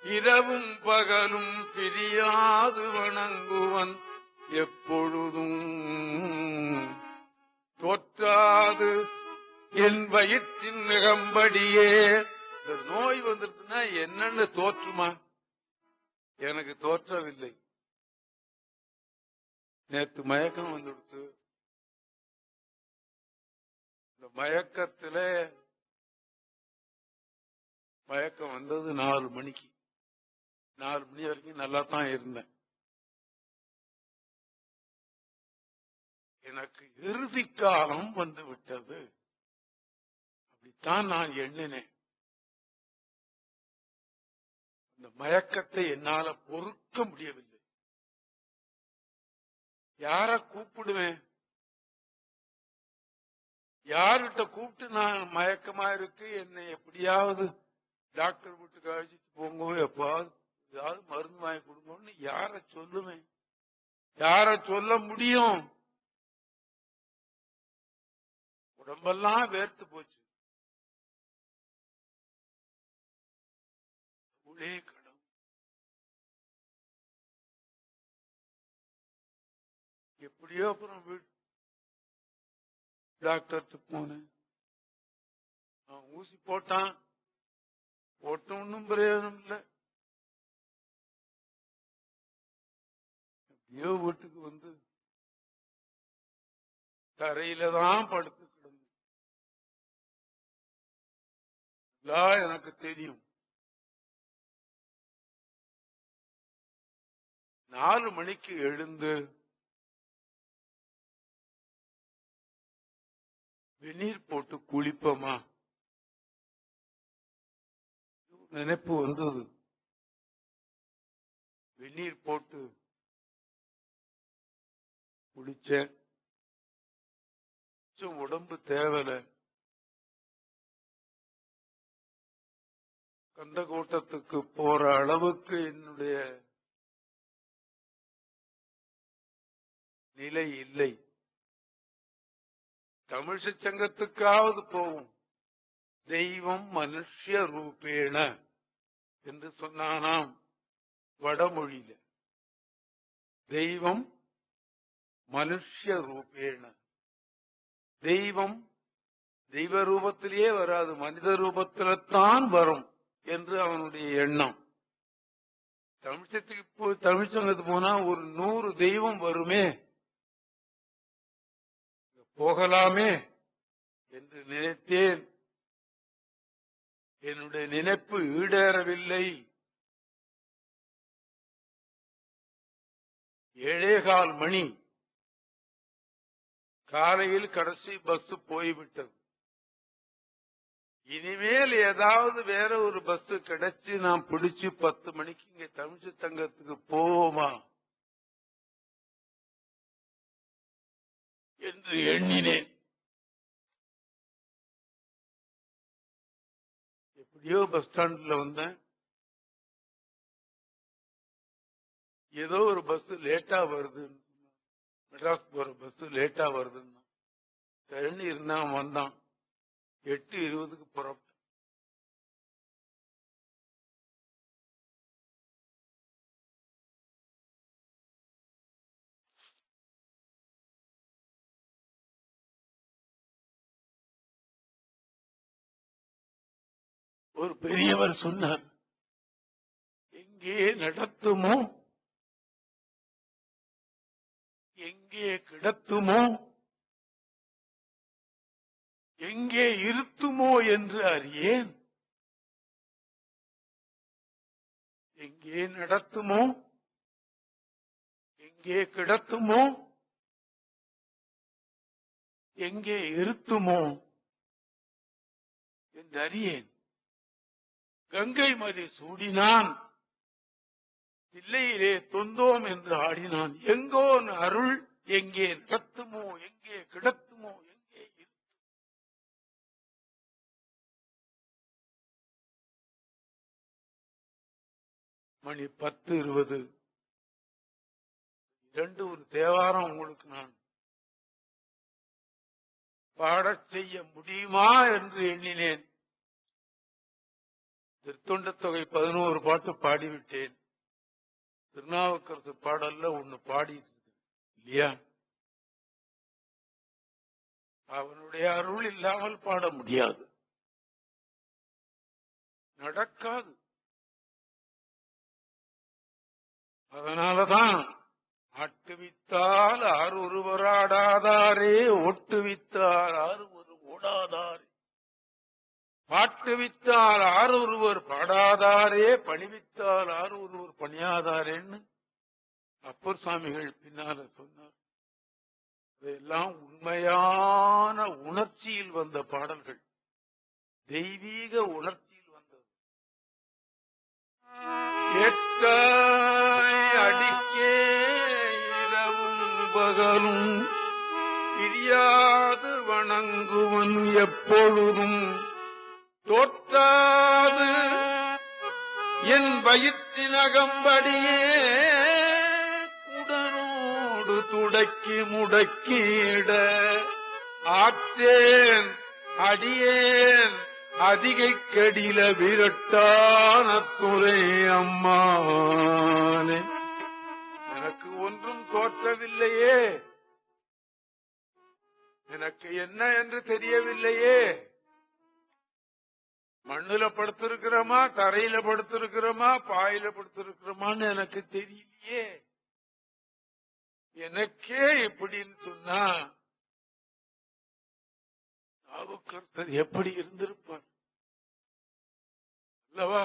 இரவும் பகலும் பிரியாது வணங்குவன் எப்பொழுதும் தோற்றாது என் வயிற்றின் நிகம்படியே. இந்த நோய் வந்துருக்குன்னா என்னன்னு தோற்றுமா? எனக்கு தோற்றவில்லை. நேத்து மயக்கம் வந்துடுத்து. இந்த மயக்கத்துல மயக்கம் வந்தது 4 மணிக்கு. 4 மணி வரைக்கும் நல்லா தான் இருந்தேன். எனக்கு இறுதி காலம் வந்து விட்டது. அப்படித்தான் நான் எண்ணினேன். இந்த மயக்கத்தை என்னால பொறுக்க முடியவில்லை. யார கூப்பிடுவேன்? யார்கிட்ட கூப்பிட்டு நான் மயக்கமா இருக்கு, என்னை எப்படியாவது டாக்டர் வீட்டுக்கு அழைச்சிட்டு போங்க, எப்பாவது ஏதாவது மருந்து வாங்கி கொடுங்கன்னு யார சொல்லுவேன்? யார சொல்ல முடியும்? உடம்பெல்லாம் வேர்த்து போச்சு. உள்ளே கடம். எப்படியோ அப்புறம் டாக்டர்கிட்ட போனேன். அவன் ஊசி போட்டான். போட்ட ஒன்னும் பிரயோஜனம் இல்லை. எப்படியோ வீட்டுக்கு வந்து தரையில தான் படுத்து கிடந்தேன். எனக்கு தெரியும். 4 மணிக்கு எழுந்து வெந்நீர் போட்டு குளிப்போமா நினைப்பு வந்தது. வெந்நீர் போட்டு குளிச்சேன். உடம்பு தேவலை. கந்தகோட்டத்துக்கு போற அளவுக்கு என்னுடைய நிலை இல்லை. தமிழ்ச்சி சங்கத்துக்காவது போவோம். தெய்வம் மனுஷ்ய ரூபேண என்று சொன்னானாம் வடமொழியில. தெய்வம் மனுஷ்ய ரூபேண. தெய்வம் தெய்வ ரூபத்திலேயே வராது, மனித ரூபத்தில்தான் வரும் என்று அவனுடைய எண்ணம். தமிழ் சங்கத்துக்கு போனா ஒரு 100 தெய்வம் வருமே, போகலாமே என்று நினைத்தேன். என்னுடைய நினைப்பு ஈடேறவில்லை. 7:15 மணி. காலையில் கடைசி பஸ் போய்விட்டது. இனிமேல் ஏதாவது வேற ஒரு பஸ் கிடைச்சு நாம் பிடிச்சு 10 மணிக்கு இங்க தமிழ் சங்கத்துக்கு போவோமா என்று எண்ணினேன். எப்படியோ பஸ் ஸ்டாண்ட்ல வந்தேன். ஏதோ ஒரு பஸ் லேட்டா வருது, மெட்ராஸ் போற பஸ் லேட்டா வருதுன்னா சரின்னு இருந்தா வந்தான். 8:20க்கு புறப்பட்டு ஒரு பெரியவர் சொன்னார், எங்கே நடத்துமோ எங்கே கிடத்துமோ எங்கே இருத்துமோ என்று அறியேன். எங்கே நடத்துமோ எங்கே கிடத்துமோ எங்கே இருத்துமோ என்று அறியேன். கங்கை மதி சூடினான், தில்லையிலே தொந்தோம் என்று ஆடினான். எங்கோன் அருள் எங்கே நடத்துமோ, எங்கே கிடத்துமோ, எங்கே மணி 10:20. 2 ஒரு தேவாரம் உங்களுக்கு நான் பாடச் செய்ய முடியுமா என்று எண்ணினேன். திருத்தொண்ட தொகை 11 பாட்டு பாடிவிட்டேன். திருநாவுக்கரசு பாடல்ல ஒண்ணு பாடி இல்லையா? அவனுடைய அருள் இல்லாமல் பாட முடியாது, நடக்காது. அதனாலதான் ஆட்டுவித்தால் ஆறு ஒருவர் ஆடாதாரே, ஓட்டுவித்தால் ஆறு ஒரு ஓடாதாரே, பாட்டுவித்தால் ஆறு ஒருவர் பாடாதாரே, பணிவித்தால் ஆறு ஒருவர் பணியாதாரேன்னு அப்பர் சுவாமிகள் பின்னால சொன்னார். இதெல்லாம் உண்மையான உணர்ச்சியில் வந்த பாடல்கள், தெய்வீக உணர்ச்சியில் வந்தது. ஏற்றாய் அடிக்கே இரவும் பகலும் பிரியாது வணங்குவன் எப்பொழுதும் தோற்றாது என் வயிற்றினகம்படியே குடனோடு துடக்கி முடக்கிட ஆற்றேன் அடியேன் அதிகை கடில விரட்டான துறை அம்மானே. எனக்கு ஒன்றும் தோற்றவில்லையே, எனக்கு என்ன என்று தெரியவில்லையே. மண்ணுல படுத்திருக்கிறோமா, தரையில படுத்திருக்கிறோமா, பாயில படுத்திருக்கிறோமான்னு எனக்கு தெரியலையே. எனக்கே இப்படின்னு சொன்னா நாவுக்கரசர் எப்படி இருந்திருப்பார் அல்லவா?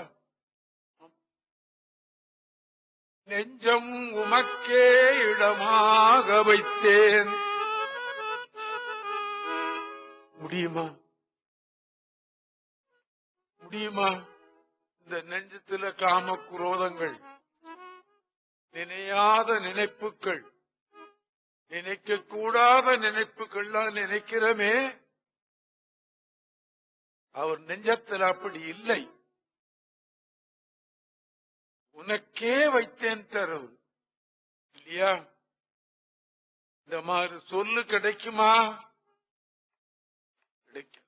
நெஞ்சம் உமக்கே இடமாக வைத்தேன். முடியுமா? முடியுமா? இந்த நெஞ்சத்துல காம குரோதங்கள், நினையாத நினைப்புகள், நினைக்க கூடாத நினைப்புகள்லாம் நினைக்கிறமே, அவர் நெஞ்சத்தில் அப்படி இல்லை. உனக்கே வைத்தேன் தரவு இல்லையா? இந்த மாதிரி சொல்லு கிடைக்குமா? கிடைக்கும்.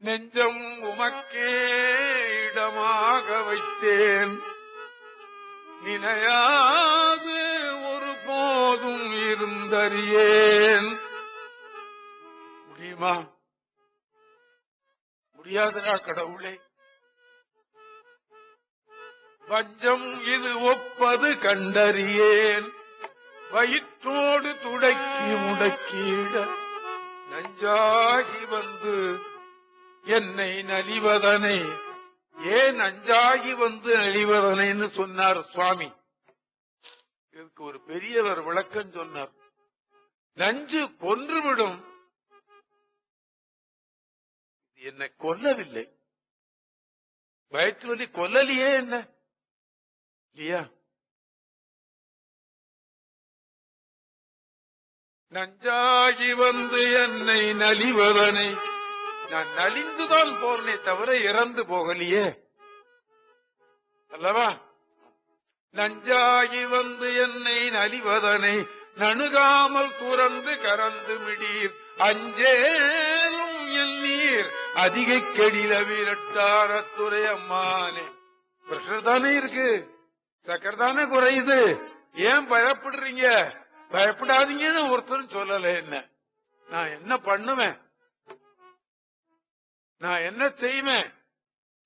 நெஞ்சம் உமக்கே இடமாக வைத்தேன், நினையாது ஒரு போதும் இருந்தறியேன். முடியுமா? முடியாதடா கடவுளே. வஞ்சம் இது ஒப்பது கண்டறியேன், வயிற்றோடு துடக்கி முடக்கிட நஞ்சாகி வந்து என்னை நலிவதனை. ஏன் நஞ்சாகி வந்து நலிவதனைன்னு சொன்னார் சுவாமி. இதுக்கு ஒரு பெரியவர் விளக்கம் சொன்னார். நஞ்சு கொன்றுவிடும், என்னை கொல்லவில்லை. வயிற்று வலி கொல்லலையே என்ன இல்லையா? நஞ்சாகி வந்து என்னை நலிவதனை. நான் நலிந்துதான் போறனே தவிர இறந்து போகலையே அல்லவா? நஞ்சாகி வந்து என்னை நலிவதனை நணுகாமல் துறந்து கறந்து மிடீர் அஞ்சேலும் என் நீர் அதிகை கெடில விரட்டார துறை அம்மானே. பிரஷர் தானே இருக்கு, சக்கர் தானே குறையுது, ஏன் பயப்படுறீங்க? பயப்படாதீங்கன்னு ஒருத்தரும் சொல்லல. என்ன நான் என்ன பண்ணுவேன், நான் என்ன செய்வேன்?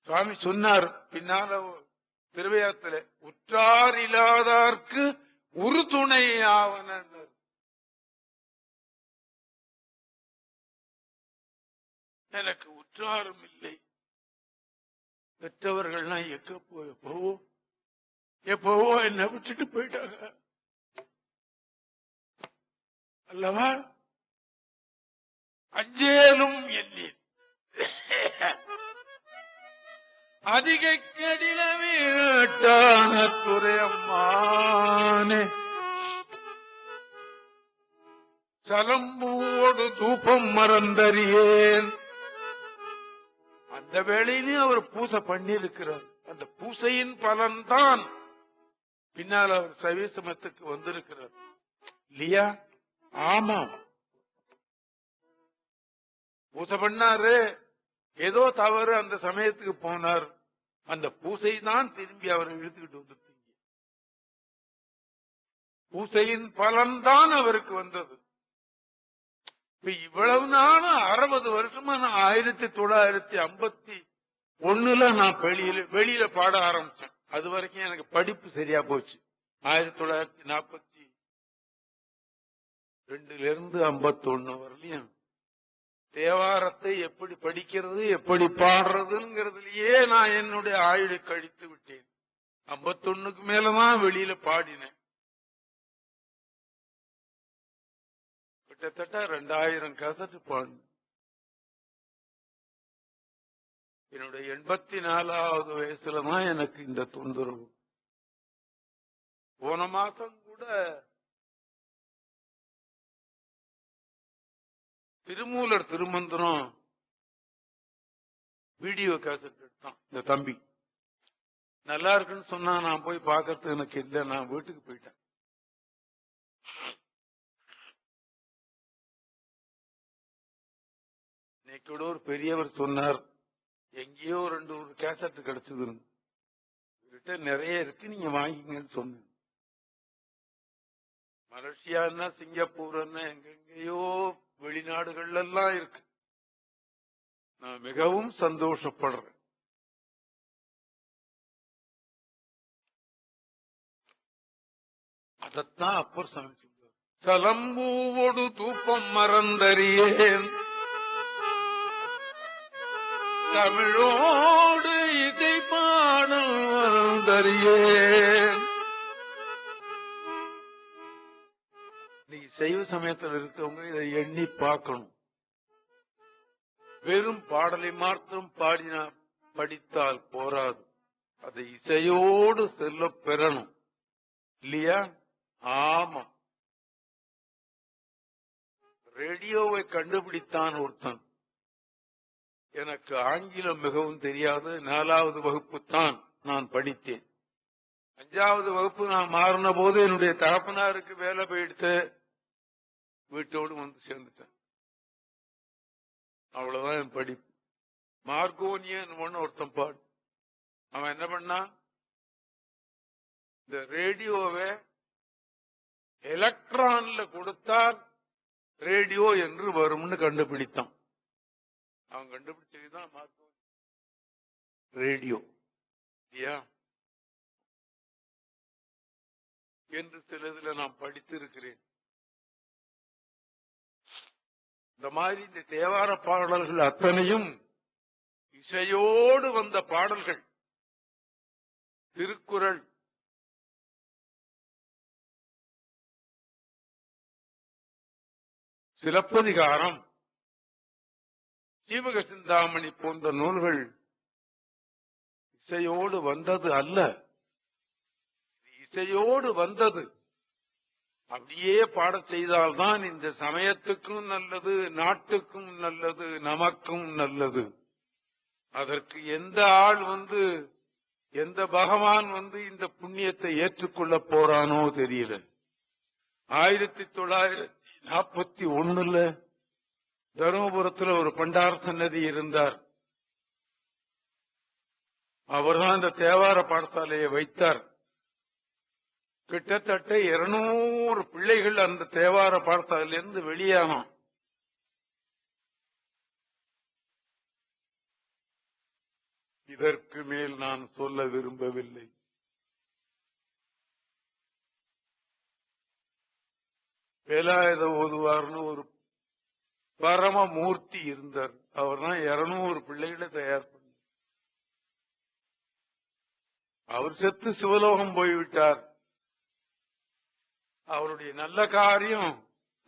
சுவாமி சொன்னார் பின்னால திருவையாத்துல, உற்றார் இல்லாதார்க்கு ஒரு துணை ஆவன. எனக்கு உற்றாரும் இல்லை, பெற்றவர்கள்லாம் எப்பவோ என்ன விட்டுட்டு போயிட்டாங்க அல்லவா? அஞ்சேலும் எண்ணீர் அதிகை கடில வீட்டான துறை அம்மானே. சலம்பூவோடு தூபம் மறந்தறியேன். அந்த வேளையிலும் அவர் பூசை பண்ணி இருக்கிறார். அந்த பூசையின் பலன்தான் பின்னால் அவர் சைவசமத்துக்கு வந்திருக்கிறார் இல்லையா? ஆமா, பூசை பண்ணாரு. ஏதோ தவறு அந்த சமயத்துக்கு போனார். அந்த பூசை தான் திரும்பி அவரை இழுத்துக்கிட்டு வந்துட்டீங்க. பூசையின் பலன்தான் அவருக்கு வந்தது. இவ்வளவு நாளும் 60 வருஷமா நான் 1951 நான் வெளியில பாட ஆரம்பிச்சேன். அது வரைக்கும் எனக்கு படிப்பு சரியா போச்சு. 1942 51 வரலையும் தேவாரத்தை எப்படி படிக்கிறது, எப்படி பாடுறதுங்கிறதுலயே நான் என்னுடைய ஆயுளை கழித்து விட்டேன். 51க்கு மேலதான் வெளியில பாடினேன். கிட்டத்தட்ட 2000 கேசட் பாடினேன். என்னுடைய 84வது வயசுலதான் எனக்கு இந்த தொந்தரவு. போன மாசம் கூட திருமூலர் திருமந்திரம் வீடியோ கேசட் எடுத்தான் இந்த தம்பி. நல்லா இருக்குன்னு சொன்னா நான் போய் பார்க்கறது எனக்கு இல்லை. நான் வீட்டுக்கு போயிட்டேன். இன்னைக்கு ஒரு பெரியவர் சொன்னார், எங்கேயோ 2 கேசட் கிடைச்சது, நிறைய இருக்கு, நீங்க வாங்கிங்கன்னு சொன்னேன். மலேசியான்னா சிங்கப்பூர்னா எங்கெங்கயோ வெளிநாடுகள்ல எல்லாம் இருக்கு. நான் மிகவும் சந்தோஷப்படுறேன். அதத்தான் அப்பர் சாமி சொல்றார். சலம்பூவோடு தூப்பம் மறந்தறியேன், தமிழோடு இதை பாடல் மறந்தறியேன். நீங்க சைவ சமயத்தில் இருக்கவங்க இதை எண்ணி பார்க்கணும். வெறும் பாடலை மாத்திரம் பாடினா படித்தால் போராது, அதை இசையோடு செல்ல பெறணும் இல்லையா? ஆமா, ரேடியோவை கண்டுபிடித்தான் ஒருத்தன். எனக்கு ஆங்கிலம் மிகவும் தெரியாது. 4வது வகுப்பு தான் நான் படித்தேன். 5வது வகுப்பு நான் மாறின போது என்னுடைய தகப்பனாருக்கு வேலை போயிடுத்து, வீட்டோடு வந்து சேர்ந்துட்டேன். அவ்வளவுதான் என் படிப்பு. மார்கோனியன் ஒருத்தன் பாடு. அவன் என்ன பண்ணா, இந்த ரேடியோவை எலக்ட்ரான்ல கொடுத்தால் ரேடியோ என்று வரும்னு கண்டுபிடித்தான். அவன் கண்டுபிடிச்சதுதான் மார்கோனி ரேடியோ இல்லையா என்று சிலதுல நான் படித்திருக்கிறேன். இந்த மாதிரி இந்த தேவார பாடல்கள் அத்தனையும் இசையோடு வந்த பாடல்கள். திருக்குறள், சிலப்பதிகாரம், சீவக சிந்தாமணி போன்ற நூல்கள் இசையோடு வந்தது அல்ல, இசையோடு வந்தது. அப்படியே பாடச் செய்தால்தான் இந்த சமயத்துக்கும் நல்லது, நாட்டுக்கும் நல்லது, நமக்கும் நல்லது. அதற்கு எந்த ஆள் எந்த பகவான் இந்த புண்ணியத்தை ஏற்றுக்கொள்ள போறானோ தெரியல. 1941 தருமபுரத்தில் ஒரு பண்டார சன்னதி இருந்தார். அவர்தான் இந்த தேவார பாடசாலையை வைத்தார். கிட்டத்தட்ட 200 பிள்ளைகள் அந்த தேவார பாடசாலையிலிருந்து வெளியானோம். இதற்கு மேல் நான் சொல்ல விரும்பவில்லை. வேலாயுத ஓதுவார்னு ஒரு பரமமூர்த்தி இருந்தார். அவர் தான் 200 பிள்ளைகளை தயார் பண்ணார். அவர் செத்து சிவலோகம் போய்விட்டார். அவருடைய நல்ல காரியம்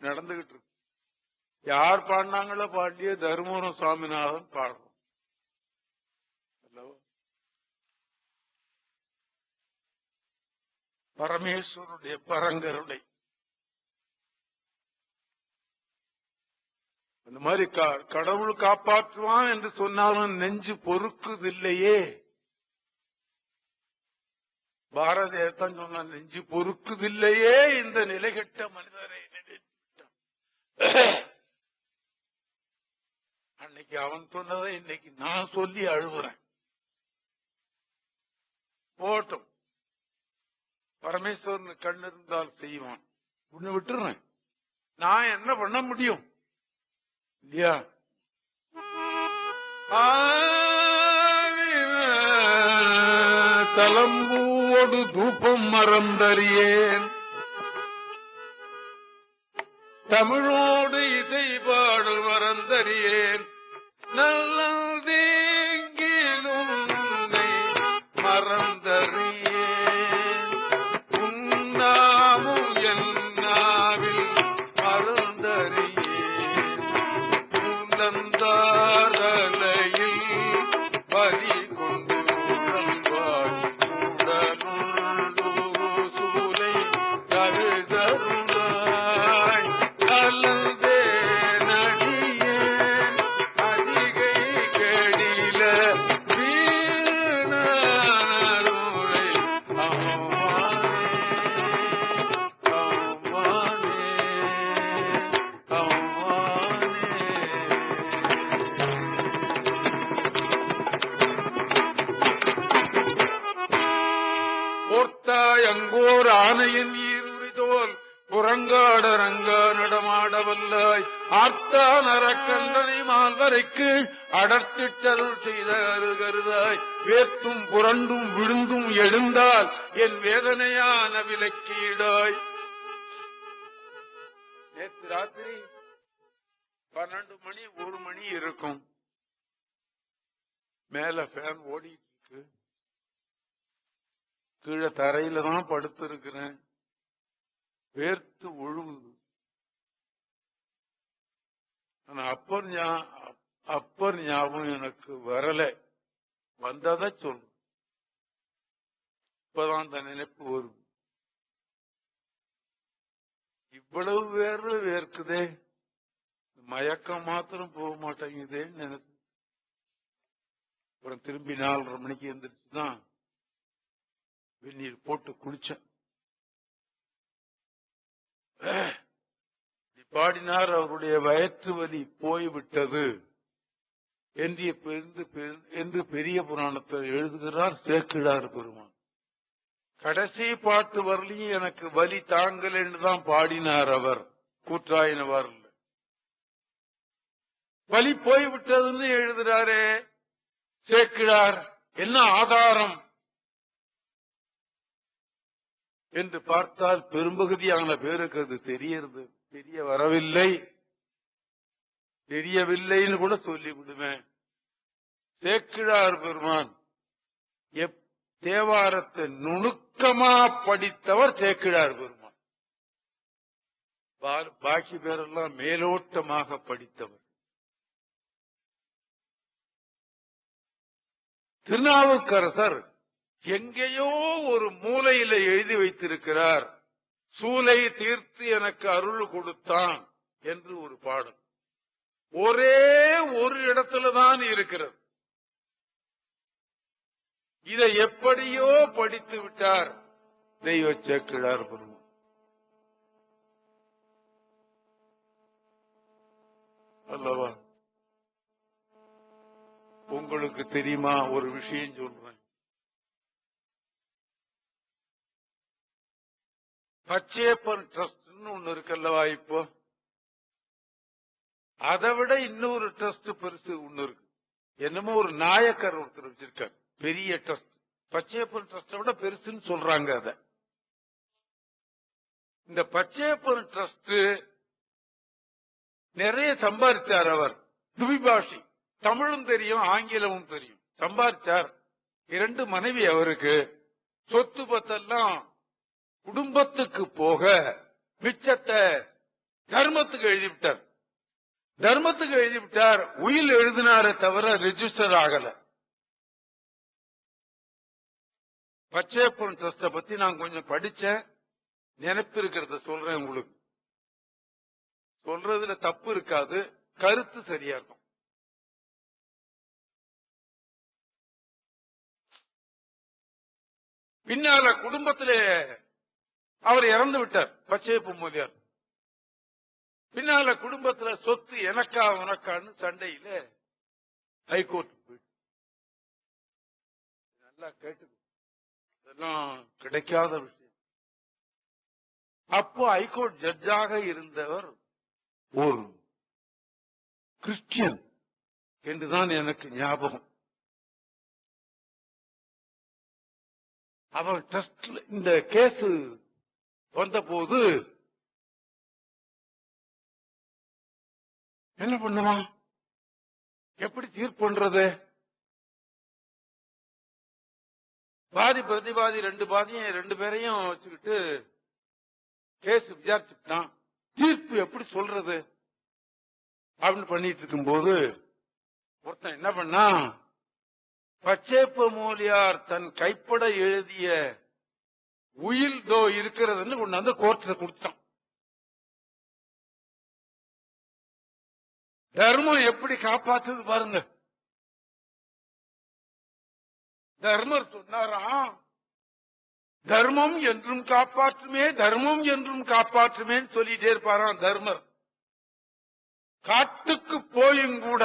நடந்துகிட்டு இருக்கு. யார் பாடினாங்களோ பாடிய தருமபுரம் சுவாமிநாதன் பாடுறோம். பரமேஸ்வருடைய பரங்கருணை. அந்த மாதிரி கடவுள் காப்பாற்றுவான் என்று சொன்னாலும் நெஞ்சு பொறுக்குதில்லையே. பாரதியத்தான் சொன்ன, நெஞ்சு பொறுக்குதில்லையே இந்த நிலைகெட்ட மனிதரை. அன்னைக்கு அவன் சொன்னதை இன்னைக்கு நான் சொல்லி அழுகுறேன். போட்டும், பரமேஸ்வரன் கண் இருந்தால் செய்வான். உன்னை விட்டுறேன், நான் என்ன பண்ண முடியும் இல்லையா? தலம்பூவோடு தூபம் மறந்தறியேன், தமிழோடு இசை பாடல் மறந்தறியேன், நல்லதேங்கிலும் உன்னை மறந்தறியேன், உன்னாமும் என்னாவில் மறந்தறியேன், உள்ளந்தாரலையில் பலி கொண்டு உடம்பாய் உடலுள்ளூரு சூலை தருதருளாய் அல்லதே நடியேன் அதிகை கெடில வீணருளை போர்த்தாய் அங்கோர் ஆனையின் ஈருரிதோல் புறங்காட ரங்கா நடமாடவல்லாய் ஆர்த்தான் அரக்கந்தனை மால்வரைக்கு அடர்த்திட்டருள் செய்த அருகருதாய் வேத்தும் புரண்டும் விழுந்தும் எழுந்தால் என் வேதனையான விலக்கீடாய். நேற்று ராத்திரி 12 மணி 1 மணி இருக்கும், மேல ஃபேன் ஓடிட்டு இருக்கு, கீழே தரையில தான் படுத்து இருக்கிறேன், வேர்த்து ஒழுகுது. ஆனா அப்பர் ஞாபகம் எனக்கு வரல, வந்ததை சொல்லு, இப்பதான் அந்த நினைப்பு வரும். இவ்வளவு வேர்க்குதே, மயக்கம் மாத்திரம் போக மாட்டேங்குதேன்னு நினைச்சு அப்புறம் திரும்பி 4:30 மணிக்கு எந்திரிச்சுதான் வெந்நீர் போட்டு குளிச்சேன். பாடினார், அவருடைய வயிற்று வலி போய்விட்டது என்று பெரிய புராணத்தில் எழுதுகிறார் சேக்கிழார் பெருமான். கடைசி பாட்டு வரலையும் எனக்கு வலி தாங்கல் என்றுதான் பாடினார் அவர். கூற்றாயினவார் வலி போய்விட்டதுன்னு எழுதுறாரே சேக்கிழார், என்ன ஆதாரம் என்று பார்த்தால் பெரும்பகுதியான பேருக்கு அது தெரிய வரவில்லை, தெரியவில்லைன்னு கூட சொல்லிவிடுவேன். சேக்கிழார் பெருமான் தேவாரத்தை நுணுக்கமா படித்தவர் சேக்கிழார் பெருமான். பாக்கி பேரெல்லாம் மேலோட்டமாக படித்தவர். திருநாவுக்கரசர் எங்கேயோ ஒரு மூலையில எழுதி வைத்திருக்கிறார், சூலை தீர்த்து எனக்கு அருள் கொடுத்தான் என்று ஒரு பாடல். ஒரே ஒரு இடத்துலதான் இருக்கிறது. இதை எப்படியோ படித்து விட்டார் தெய்வ சேக்கிழார் பெருமான். அல்லவா? உங்களுக்கு தெரியுமா, ஒரு விஷயம் சொல்றேன். பச்சையப்பன் ட்ரஸ்ட் ஒண்ணு இருக்கல்லவா, இப்போ அதை விட இன்னொரு ட்ரஸ்ட் பெருசு ஒண்ணு இருக்கு. என்னமோ ஒரு நாயக்கர் ஒருத்தர் வச்சிருக்காரு, பெரிய ட்ரஸ்ட். பச்சையப்பன் ட்ரஸ்ட விட பெருசுன்னு சொல்றாங்க. அத இந்த பச்சையப்பன் ட்ரஸ்ட் நிறைய சம்பாதிச்சார் அவர். துபிபாஷி, தமிழும் தெரியும் ஆங்கிலமும் தெரியும், சம்பாதிச்சார். 2 மனைவி அவருக்கு. சொத்து பத்தெல்லாம் குடும்பத்துக்கு போக மிச்சத்தை தர்மத்துக்கு எழுதிவிட்டார். உயில் எழுதினாரே தவிர ரெஜிஸ்டர் ஆகல. பச்சையப்பன் ட்ரஸ்ட பத்தி நான் கொஞ்சம் படிச்சேன், நினைப்பு இருக்கிறத சொல்றேன் உங்களுக்கு. சொல்றதுல தப்பு இருக்காது, கருத்து சரியா இருக்கும். பின்னால குடும்பத்திலே அவர் இறந்து விட்டார், பச்சையப்ப முதலியார். பின்னால குடும்பத்துல சொத்து எனக்கா உனக்கான்னு சண்டையில ஹைகோர்ட் போயிட்டு நல்லா கேட்டு, இதெல்லாம் கிடைக்காத விஷயம். அப்போ ஹைகோர்ட் ஜட்ஜாக இருந்தவர் ஒரு கிறிஸ்டியன் என்றுதான் எனக்கு ஞாபகம். அவர் ட்ரஸ்ட்ல இந்த கேஸ் வந்த போது என்ன பண்ணுவான், எப்படி தீர்ப்பு பண்றது? பாதி பிரதிவாதி ரெண்டு பேரையும் வச்சுக்கிட்டு கேஸ் விசாரிச்சுட்டான். தீர்ப்பு எப்படி சொல்றது அப்படின்னு பண்ணிட்டு இருக்கும் போது ஒருத்தன் என்ன பண்ணா, பச்சேப்ப மூலியார் தன் கைப்பட எழுதிய உயில் தோ இருக்கிறதுன்னு கொண்டாந்து கோர்ட்ல கொடுத்தான். தர்மம் எப்படி காப்பாத்துது பாருங்க. தர்மர் சொன்னாராம், தர்மம் என்றும் காப்பாற்றுமே, தர்மம் என்றும் காப்பாற்றுமேன்னு சொல்லிட்டே இருப்பாராம் தர்மர். காட்டுக்கு போயும் கூட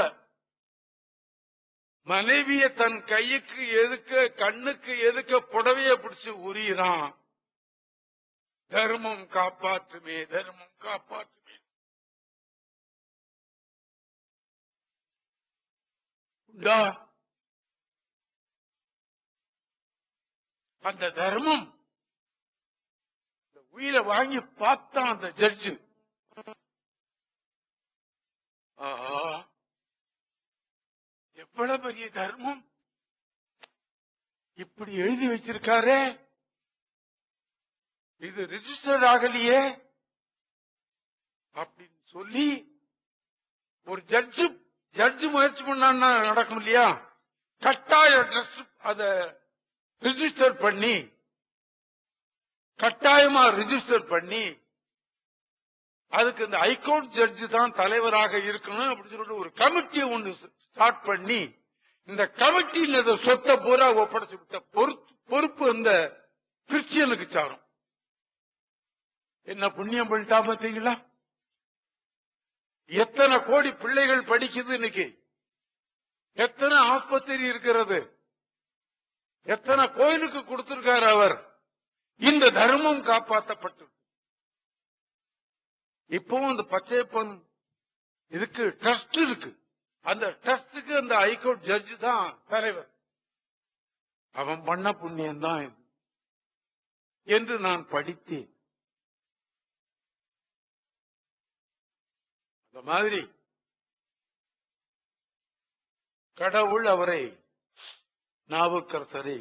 மனைவிய தன் கையுக்கு எதுக்க கண்ணுக்கு எதுக்க புடவைய பிடிச்சு உரியிறான். தர்மம் காப்பாற்றுமே, தர்மம் காப்பாற்றுமே. அந்த தர்மம் உயிரை வாங்கி பார்த்தான் அந்த ஜட்ஜு. எவ்வளவு பெரிய தர்மம் இப்படி எழுதி வச்சிருக்காரே, இது ரிஜிஸ்டர் ஆகலையே அப்படின்னு சொல்லி ஒரு ஜட்ஜு முயற்சி பண்ணா நடக்கும் இல்லையா? கட்டாய அத ரிஜிஸ்டர் பண்ணி, கட்டாயமா ரிஜிஸ்டர் பண்ணி, அதுக்கு இந்த ஹைகோர்ட் ஜட்ஜு தான் தலைவராக இருக்கணும் அப்படின்னு சொல்லிட்டு ஒரு கமிட்டியை ஒன்று ஸ்டார்ட் பண்ணி, இந்த கமிட்டியில் சொத்தை பூரா ஒப்படைச்சு விட்ட பொறுப்பு இந்த கிறிஸ்டியனுக்கு சாரும். என்ன புண்ணியம் பண்ணிட்டா பார்த்தீங்களா? எத்தனை கோடி பிள்ளைகள் படிக்குது இன்னைக்கு, எத்தனை ஆஸ்பத்திரி இருக்கிறது, எத்தனை கோயிலுக்கு கொடுத்திருக்காரு அவர். இந்த தர்மம் காப்பாற்றப்பட்டு இப்பவும் இந்த பச்சையப்பன் இதுக்கு ட்ரஸ்ட் இருக்கு. அந்த ட்ரஸ்டுக்கு அந்த ஹைகோர்ட் ஜட்ஜு தான் தலைவர். அவன் பண்ண புண்ணியம் தான் இது என்று நான் படித்தேன். அந்த மாதிரி கடவுள் அவரை, நாவுக்கரசரை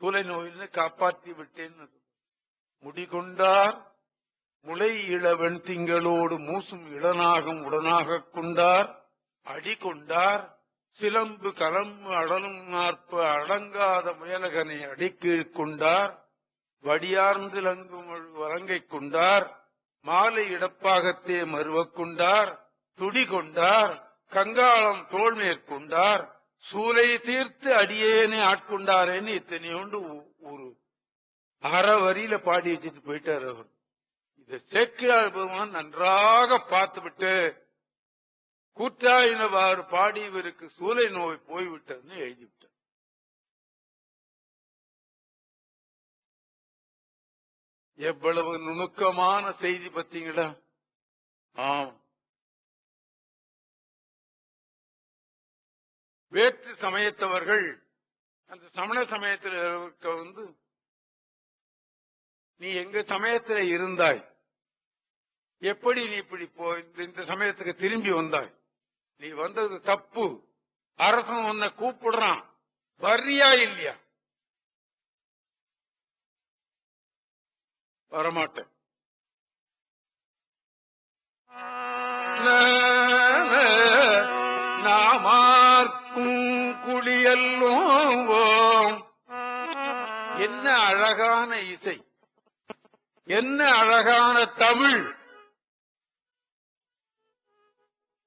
தொலை நோயிலிருந்து காப்பாற்றி விட்டேன். முடிகொண்டார் முளை இளவன் திங்களோடு மூசும் இளனாகும் உடனாக கொண்டார். அடி கொண்டார் சிலம்பு கலம்பு அடலும் நாற்ப அடங்காத முயலகனை அடிக்கீழ் கொண்டார். வடியார்ந்து லங்கும் வலங்கை கொண்டார். மாலை இடப்பாகத்தே மருவக் கொண்டார். துடி கொண்டார் கங்காளம் தோல் மேற்கொண்டார். சூலை தீர்த்து அடியேனே ஆட்கொண்டாரேன்னு இத்தனையோண்டு ஒரு அரை வரியில பாடி வச்சுட்டு போயிட்டார் அவர். இதை சேக்கிழார் பெருமான் நன்றாக பார்த்துவிட்டு கூற்றாயினவாறு பாடி இவருக்கு சூலை நோய் போய்விட்டதுன்னு எழுதிவிட்டார். எவ்வளவு நுணுக்கமான செய்தி பார்த்தீங்களா? ஆம், வேற்று சமயத்தவர்கள் அந்த சமண சமயத்தில் வந்து, நீ எங்க சமயத்துல இருந்தாய், எப்படி நீ இப்படி இந்த சமயத்துக்கு திரும்பி வந்தாய், நீ வந்தது தப்பு, அரசன் உன்னை கூப்பிடுறான், வர்றியா இல்லையா? வரமாட்டேன். நாமார்க்கும் குளியல்லோம். என்ன அழகான இசை, என்ன அழகான தமிழ்.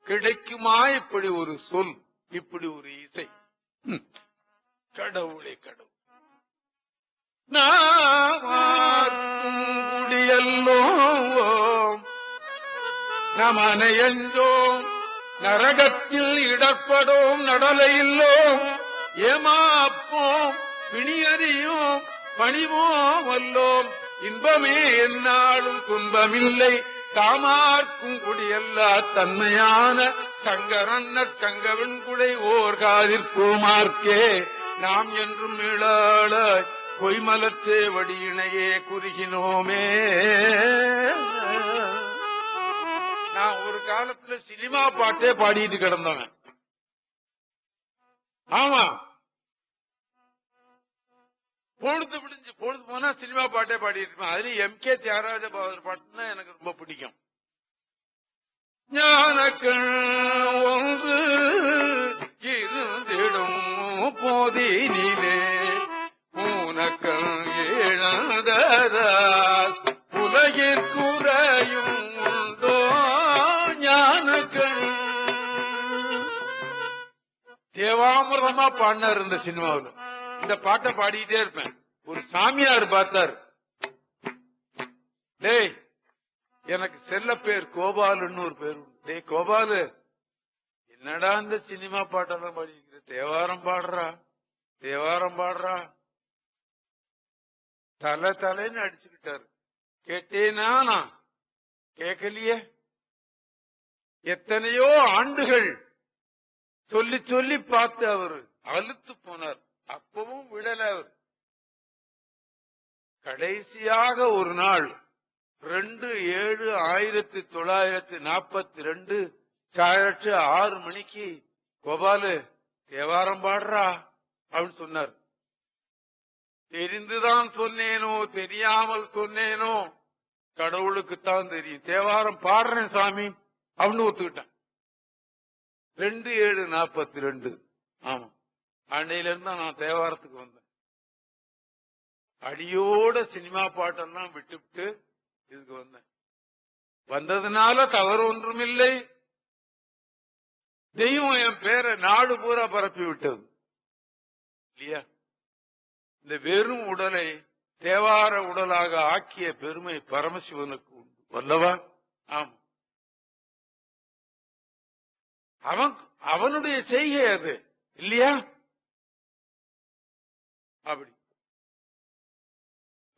கிடைக்குமா இப்படி ஒரு சொல், இப்படி ஒரு இசை? கடவுளே கடவுள். குடியல்லோம் நமனையஞ்சோம், நரகத்தில் இடர்படோம், நடலையில்லோம், ஏமாப்போம், பிணியறியோம், பணிவோம் வல்லோம், இன்பமே என்னாலும் துன்பமில்லை, தாமார்க்கும் குடியல்லா தன்மையான சங்கரன்ன கங்கவன் குடை ஓர் காதிற்குமார்க்கே நாம் என்றும் மீளாள பொய்மலச்சே வடியினையே குறுகினோமே. நான் ஒரு காலத்துல சினிமா பாட்டே பாடிட்டு கிடந்தவன். ஆமா, பொழுது விடிஞ்சு பொழுது போனா சினிமா பாட்டே பாடிட்டு இருப்பேன். அதுல எம்.கே. தியாகராஜ பாகவதர் பாட்டுன்னா எனக்கு ரொம்ப பிடிக்கும். ஞானக்கள் ஒன்று இருந்திடும் போதினிலே பூனக்கள் இழந்ததால் உலகிற்குறையும் உண்டோ ஞானக்கள். தேவாமிரதமா பாடினார் இந்த சினிமாவில். இந்த பாட்டை பாடிக்கிட்டே இருப்பேன். ஒரு சாமியார் பார்த்தார், டேய் எனக்கு செல்ல பேர் கோபாலுன்னு ஒரு பேர் உண்டு, டேய் கோபாலு என்னடா இந்த சினிமா பாட்டெல்லாம் பாடிக்கிற, தேவாரம் பாடுறா தேவாரம் பாடுறா. தலைன்னு அடிச்சுக்கிட்டாரு. கேட்டேனா? நான் கேட்கலையே. எத்தனையோ ஆண்டுகள் சொல்லி சொல்லி பார்த்து அவரு அழுத்து போனார். அப்பவும் விடல அவர். கடைசியாக ஒரு நாள் 2/7/1942 சாயற்று 6 மணிக்கு கோபாலு தேவாரம் பாடுறா அப்படின்னு சொன்னார். தெரிந்துதான் சொன்னேனோ தெரியாமல் சொன்னேனோ கடவுளுக்குத்தான் தெரியும். தேவாரம் பாடுறேன் சாமி அப்படின்னு ஒத்துக்கிட்டேன். 2/7/42. ஆமா, அன்னையில இருந்தா நான் தேவாரத்துக்கு வந்தேன். அடியோட சினிமா பாட்டெல்லாம் விட்டுவிட்டு இதுக்கு வந்தேன். வந்ததுனால தவறு ஒன்றுமில்லை. தெய்வம் என் பேரை நாடு பூரா பரப்பி விட்டது இல்லையா? இந்த வெறும் உடலை தேவார உடலாக ஆக்கிய பெருமை பரமசிவனுக்கு உண்டு வல்லவா? ஆமா, அவனுடைய செய்கை அது இல்லையா? அப்படி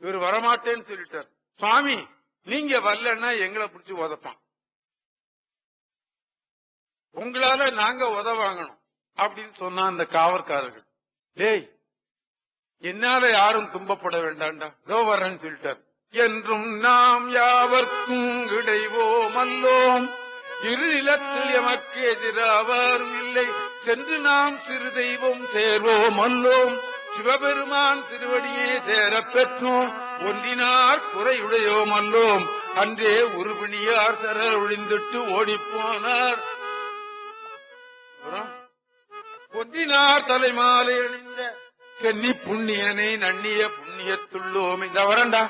இவர் வரமாட்டேன்னு சொல்லிட்டார். சுவாமி நீங்க வரலன்னா எங்களை பிடிச்சி உதப்பான், உங்களால நாங்க உதவாங்கணும் அப்படின்னு சொன்னா அந்த காவற்காரர்கள், டேய் என்னால யாரும் துன்பப்பட வேண்டாம்டா, இதோ வர்றேன்னு சொல்லிட்டார். என்றும் நாம் யாவர்க்கும் இடைவோம் அல்லோம், இரு நிலத்தில் எமக்கு எதிராவாரும் இல்லை, சென்று நாம் சிறு தெய்வம் சேர்வோம் அல்லோம், சிவபெருமான் திருவடியே சேரப் பெற்றோம், ஒன்றினார் குறையுடையோம் அல்லோம், அன்றே உருபிணியார் சரர் ஒழிந்துட்டு ஓடிப்போனார். ஒன்றினார் தலைமாலை அணிந்த சென்னி புண்ணியனை நன்னிய புண்ணியத்துள்ளோம். இந்த வரண்டா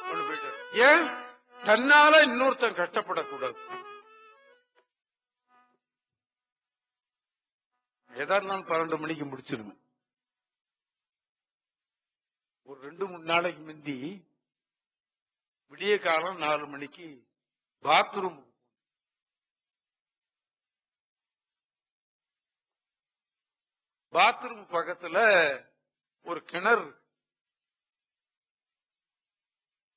ஒண்ணு போயிட்டு, ஏன் தன்னால இன்னொருத்தன் கஷ்டப்படக்கூடாது. எதா இருந்தாலும் 12 மணிக்கு முடிச்சிருவேன். ஒரு 2-3 நாளைக்கு முந்தி விடிய காலம் 4 மணிக்கு பாத்ரூம் பக்கத்துல ஒரு கிணறு.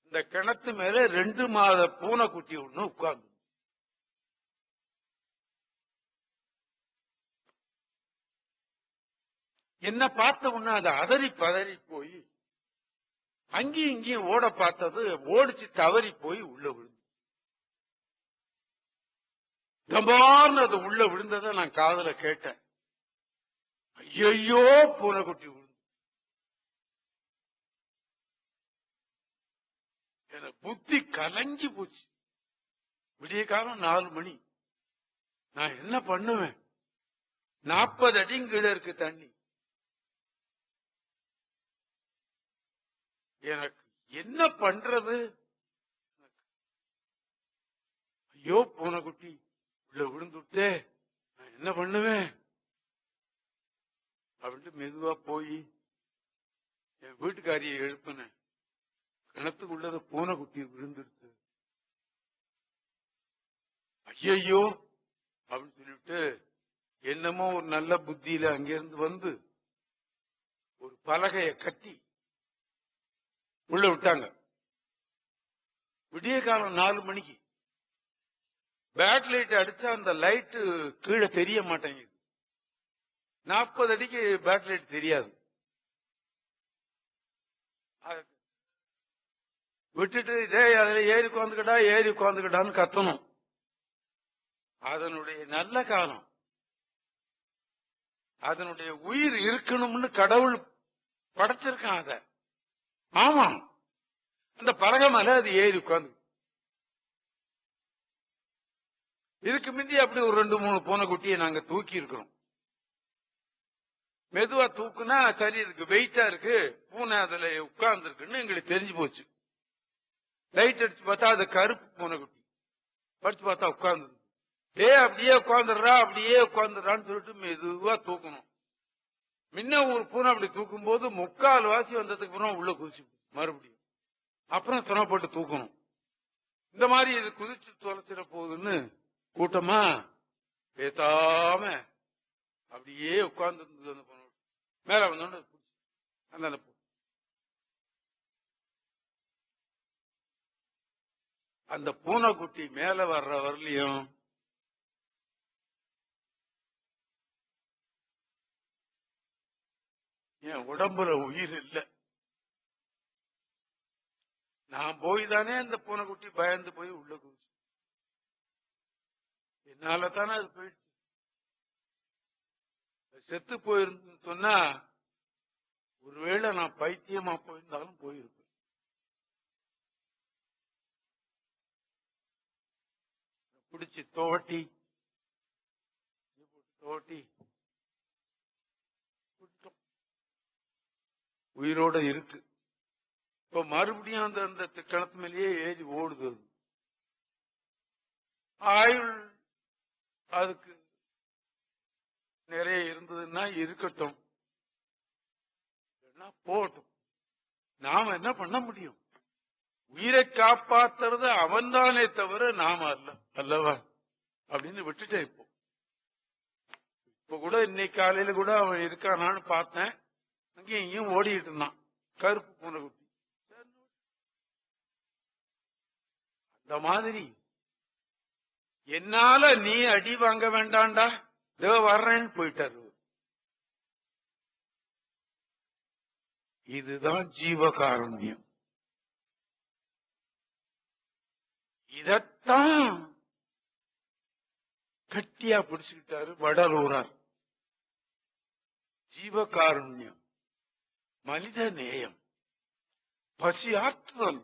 இந்த கிணத்து மேல 2 மாத பூனைக்குட்டி ஒண்ணு உட்கார்ந்து. என்ன பார்த்த உடனே அதை அதறி பதறி போய் அங்கேயும் இங்கேயும் ஓட பார்த்தது, ஓடிச்சு தவறி போய் உள்ள விழுந்து தம்பார்னு அது உள்ள விழுந்ததை நான் காதுல கேட்டேன். ஐயோ பூனைக்குட்டி விழுந்து. எனக்கு புத்தி கலங்கி போச்சு. விடிய காலம் 4 மணி. நான் என்ன பண்ணுவேன்? 40 அடி கீழே இருக்கு தண்ணி. எனக்கு என்ன பண்றது? ஐயோ பூனைக்குட்டி உள்ள விழுந்துட்டே நான் என்ன பண்ணுவேன் அப்படின்ட்டு மெதுவா போய் என் வீட்டுக்காரியை எழுப்பினேன். கிணத்துக்குள்ளத பூனைக்குட்டி விழுந்துருச்சு. ஐயோ அப்படின்னு சொல்லிட்டு என்னமோ ஒரு நல்ல புத்தியில அங்கிருந்து வந்து ஒரு பலகைய கட்டி உள்ள விட்டாங்க. விடிய காலம் 4 மணிக்கு பேக் லைட் அடிச்சா அந்த லைட்டு கீழே தெரிய மாட்டேங்குது. 40 அடிக்கு பேக் லைட் தெரியாது. விட்டுட்டு அதுல ஏறி உட்காந்துக்கிட்டான்னு கத்தணும். அதனுடைய நல்ல காலம், அதனுடைய உயிர் இருக்கணும்னு கடவுள் படைச்சிருக்கான். அத ஆமா அந்த பலகை மேல அது ஏறி உட்காந்து. இதுக்கு முந்தி அப்படி ஒரு 2-3 பூனைக்குட்டியை நாங்க தூக்கி இருக்கிறோம். மெதுவா தூக்குனா சரி இருக்கு, வெயிட்டா இருக்கு, பூனை அதுல உட்கார்ந்து இருக்குன்னு எங்களுக்கு தெரிஞ்சு போச்சு. லைட் அடிச்சு பார்த்தா அது கருப்பு பூனைக்குட்டி. படிச்சு பார்த்தா உட்கார்ந்து அப்படியே உட்காந்துடுறான்னு சொல்லிட்டு மெதுவா தூக்கணும். முன்ன ஒரு பூனை அப்படி தூக்கும் போது 3/4 வாசி வந்ததுக்கு அப்புறம் உள்ள குதிச்சு மறுபடியும் அப்புறம் சிரமப்பட்டு தூக்கணும். இந்த மாதிரி இது குதிச்சு தொலைச்சிட போகுதுன்னு கூட்டமா பேசாம அப்படியே உட்கார்ந்து இருந்தது. அந்த பூனை மேல வந்தோன்னு அந்த அந்த பூனைக்குட்டி மேல வர்ற வரலையும் என் உடம்புல உயிர் இல்ல. நான் போய் தானே அந்த பூனைக்குட்டி பயந்து போய் உள்ள குதிச்சு. என்னால தானே அது போயிடுச்சு. செத்து போயிருந்து சொன்னா ஒருவேளை நான் பைத்தியமா போயிருந்தாலும் போயிருப்பேன். பிடிச்சு தோட்டி உயிரோட இருக்கு. இப்ப மறுபடியும் அந்த கிணத்து மேலேயே ஏறி ஓடுது. ஆயுள் அதுக்கு நிறைய இருந்ததுன்னா இருக்கட்டும், போட்டும். நாம என்ன பண்ண முடியும்? உயிரை காப்பாத்துறது அவன்தானே தவிர நாம அல்லவா அப்படின்னு விட்டுட்டேன். இப்ப கூட இன்னைக்கு காலையில கூட அவன் இருக்கானான்னு பார்த்தேன். அங்கேயும் இங்கேயும் ஓடிட்டு இருந்தான், கருப்பு பூனைக்குட்டி. அந்த மாதிரி என்னால நீ அடி வாங்க வேண்டாண்டா, இதோ வர்றேன்னு போயிட்டாரு. இதுதான் ஜீவகாருண்யம். இதத்தான் கட்டியா பிடிச்சுக்கிட்டாரு வடலூரார். ஜீவகாருண்யம், மனித நேயம், பசியாற்றுதல்.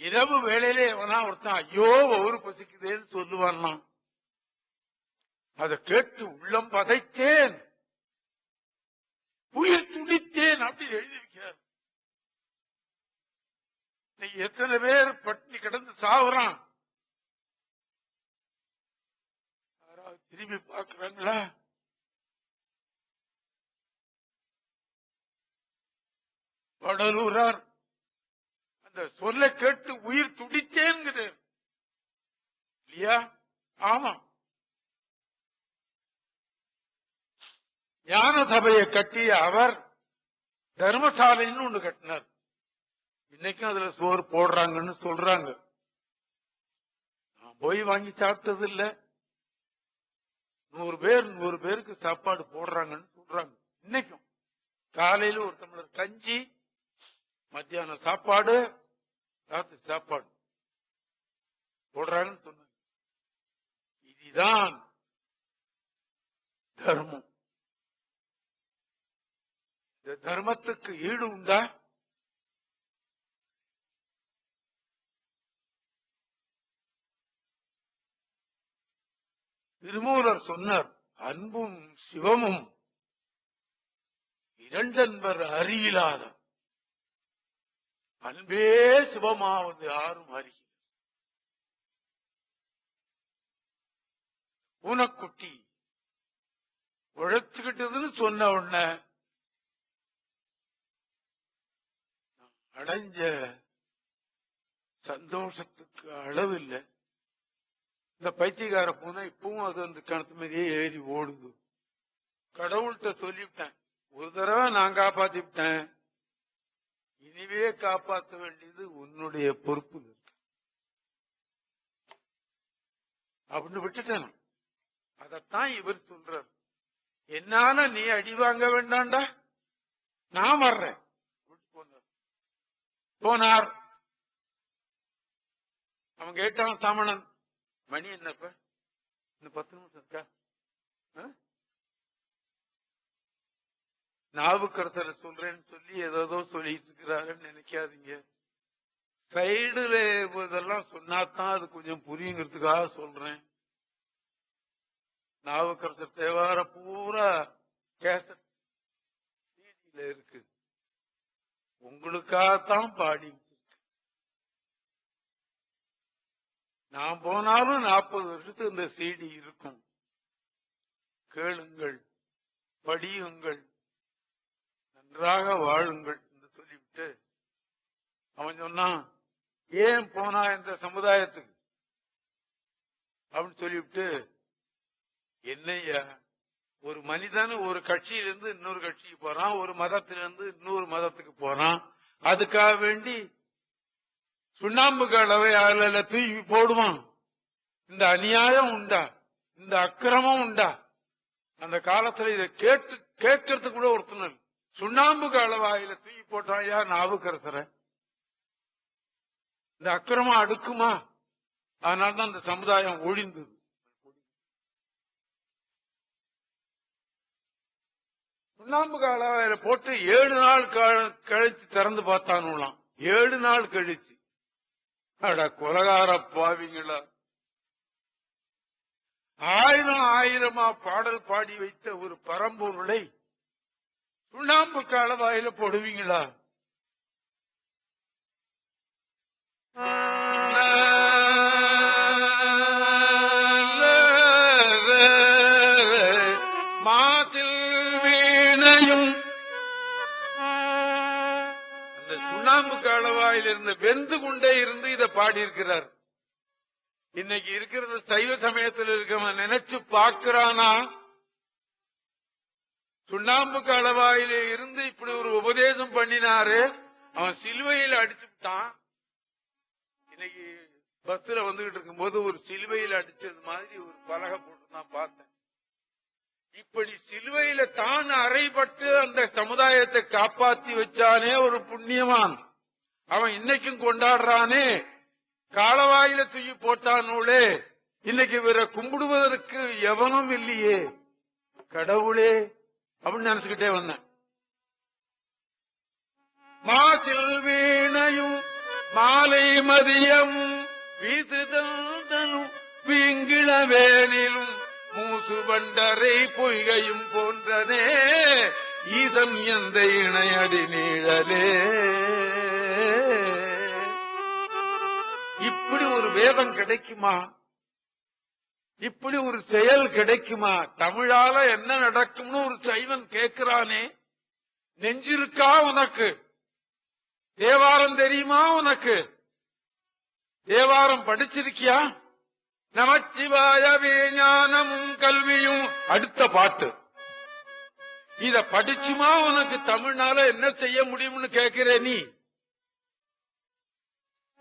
இரவு வேளையிலே எவனா ஒருத்தன் ஐயோ ஒரு பசிக்குதேன்னு சொல்லுவான்னா அதை கேட்டு உள்ளம் பதைத்தேன், உயிர் துடித்தேன் அப்படி எழுதியிருக்கிறார். எத்தனை பேர் பட்டினி கிடந்து சாவுறான், யாராவது திரும்பி பார்க்கிறாங்களா? வடலூரார் அந்த சொல்ல கேட்டு உயிர் துடித்தேங்கிறார் இல்லையா? ஆமா. ஞான சபையை கட்டிய அவர் தர்மசாலைன்னு ஒண்ணு கட்டினார். இன்னைக்கும் அதுல சோறு போடுறாங்கன்னு சொல்றாங்க. நான் போய் வாங்கி சாப்பிட்டது இல்ல. 100 பேருக்கு சாப்பாடு போடுறாங்கன்னு சொல்றாங்க. இன்னைக்கும் காலையில ஒரு டம்ளர் கஞ்சி, மத்தியான சாப்பாடு, ராத்திரி சாப்பாடு போடுறாங்கன்னு சொன்னாங்க. இதுதான் தர்மம். இந்த தர்மத்துக்கு ஈடு உண்டா? திருமூலர் சொன்னார், அன்பும் சிவமும் இரண்டன்பர் அறியிலாத, அன்பே சிவமாவது யாரும் அறிய. பூனைக்குட்டி உழைச்சுக்கிட்டதுன்னு சொன்ன உடனே அடைஞ்ச சந்தோஷத்துக்கு அளவு இல்லை. இந்த பைத்தியக்கார பூனை இப்பவும் அது அந்த கிணத்து மாதிரியே ஏறி ஓடுது. கடவுள்கிட்ட சொல்லிவிட்டேன், ஒரு தடவை நான் காப்பாத்திவிட்டேன், இனிவே காப்பாற்ற வேண்டியது உன்னுடைய பொறுப்பு அப்படின்னு விட்டுட்டேன். அதத்தான் இவர் சொல்றார், என்னால நீ அடி வாங்க வேண்டாம்டா, நான் வர்றேன். போனார். அவன் கேட்டான் சாமணன், மணி என்னப்ப, இன்னும் 10 நிமிஷம் இருக்கா? நாவுக்கரசரை சொல்றேன்னு சொல்லி ஏதோ சொல்லிட்டு இருக்கிறாருன்னு நினைக்காதீங்க. சைடுல இதெல்லாம் சொன்னாதான் அது கொஞ்சம் புரியுங்கிறதுக்காக சொல்றேன். நாவுக்கரசர் தேவார பூரா கேசட் சிடியில இருக்கு, உங்களுக்காகத்தான் பாடி. நான் போனாலும் 40 வருஷத்துக்கு இந்த சிடி இருக்கும். கேளுங்கள், படியுங்கள், நன்றாக வாழுங்கள் என்று சொல்லிவிட்டு அவன் சொன்னான், ஏன் போனா இந்த சமுதாயத்துக்கு அப்படின்னு சொல்லிவிட்டு, என்னையா ஒரு மனிதன் ஒரு கட்சியிலிருந்து இன்னொரு கட்சிக்கு போறான், ஒரு மதத்திலிருந்து இன்னொரு மதத்துக்கு போறான், அதுக்காக வேண்டி சுண்ணாம்பு கலவை அதுல தூக்கி போடுவான். இந்த அநியாயம் உண்டா, இந்த அக்கிரமம் உண்டா? அந்த காலத்துல இதை கேட்கறதுக்கு கூட ஒருத்தனர் சுண்ணாம்பு கலவாயில தூக்கி போட்டாயா நாவுக்கரசர, இந்த அக்கிரமம் அடுக்குமா? அதனால்தான் இந்த சமுதாயம் ஒழிந்தது. சுண்ணாம்பு கலவாயில போட்டு 7 நாள் கழிச்சு திறந்து பார்த்தானுலாம். 7 நாள் கழிச்சு. அட கொலகார பாவிங்களா, 1000 பாடல் பாடி வைத்த ஒரு பரம்பொருளை சுண்ணாம்பு கலவாயில போடுவீங்களா? மாத்தில் வீணையும் அந்த சுண்ணாம்பு கலவாயில் இருந்து வெந்து கொண்டே இருந்து இதை பாடியிருக்கிறார். இன்னைக்கு இருக்கிற சைவ சமயத்தில் இருக்கவன் நினைச்சு பார்க்கிறானா? சுண்ணாம்பு கலவாயில இருந்து இப்படி ஒரு உபதேசம் பண்ணினாரு, அவன் சிலுவையில் அடிச்சுட்டான். இன்னைக்கு பஸ்ல வந்துகிட்டு இருக்கும் போது ஒரு சிலுவையில் அடிச்சது மாதிரி ஒரு பலகை போட்டு நான் பார்த்தேன். இப்படி சிலுவையில தான் அறைபட்டு அந்த சமுதாயத்தை காப்பாத்தி வச்சானே ஒரு புண்ணியவான், அவன் இன்னைக்கும் கொண்டாடுறானே. காலவாயில தூக்கி போட்டானோளே, இன்னைக்கு இவரை கும்பிடுவதற்கு எவனும் இல்லையே, கடவுளே அப்படின்னு நினைச்சுக்கிட்டே வந்தேன். மாசில் வீணையும் மாலை மதியம் வீசுதலும் வீங்கிழவேனிலும் மூசு பண்டரை பொய்கையும் போன்றனே ஈதம் எந்த இணையடி நீழலே. இப்படி ஒரு வேதம் கிடைக்குமா? இப்படி ஒரு செயல் கிடைக்குமா? தமிழால என்ன நடக்கும்னு ஒரு சைவன் கேட்கிறானே, நெஞ்சிருக்கா உனக்கு? தேவாரம் தெரியுமா உனக்கு? தேவாரம் படிச்சிருக்கியா? நமச்சிவாயவே ஞானமும் கல்வியும் அடுத்த பாட்டு. இத படிச்சுமா உனக்கு தமிழ்னால என்ன செய்ய முடியும்னு கேட்கிற நீ?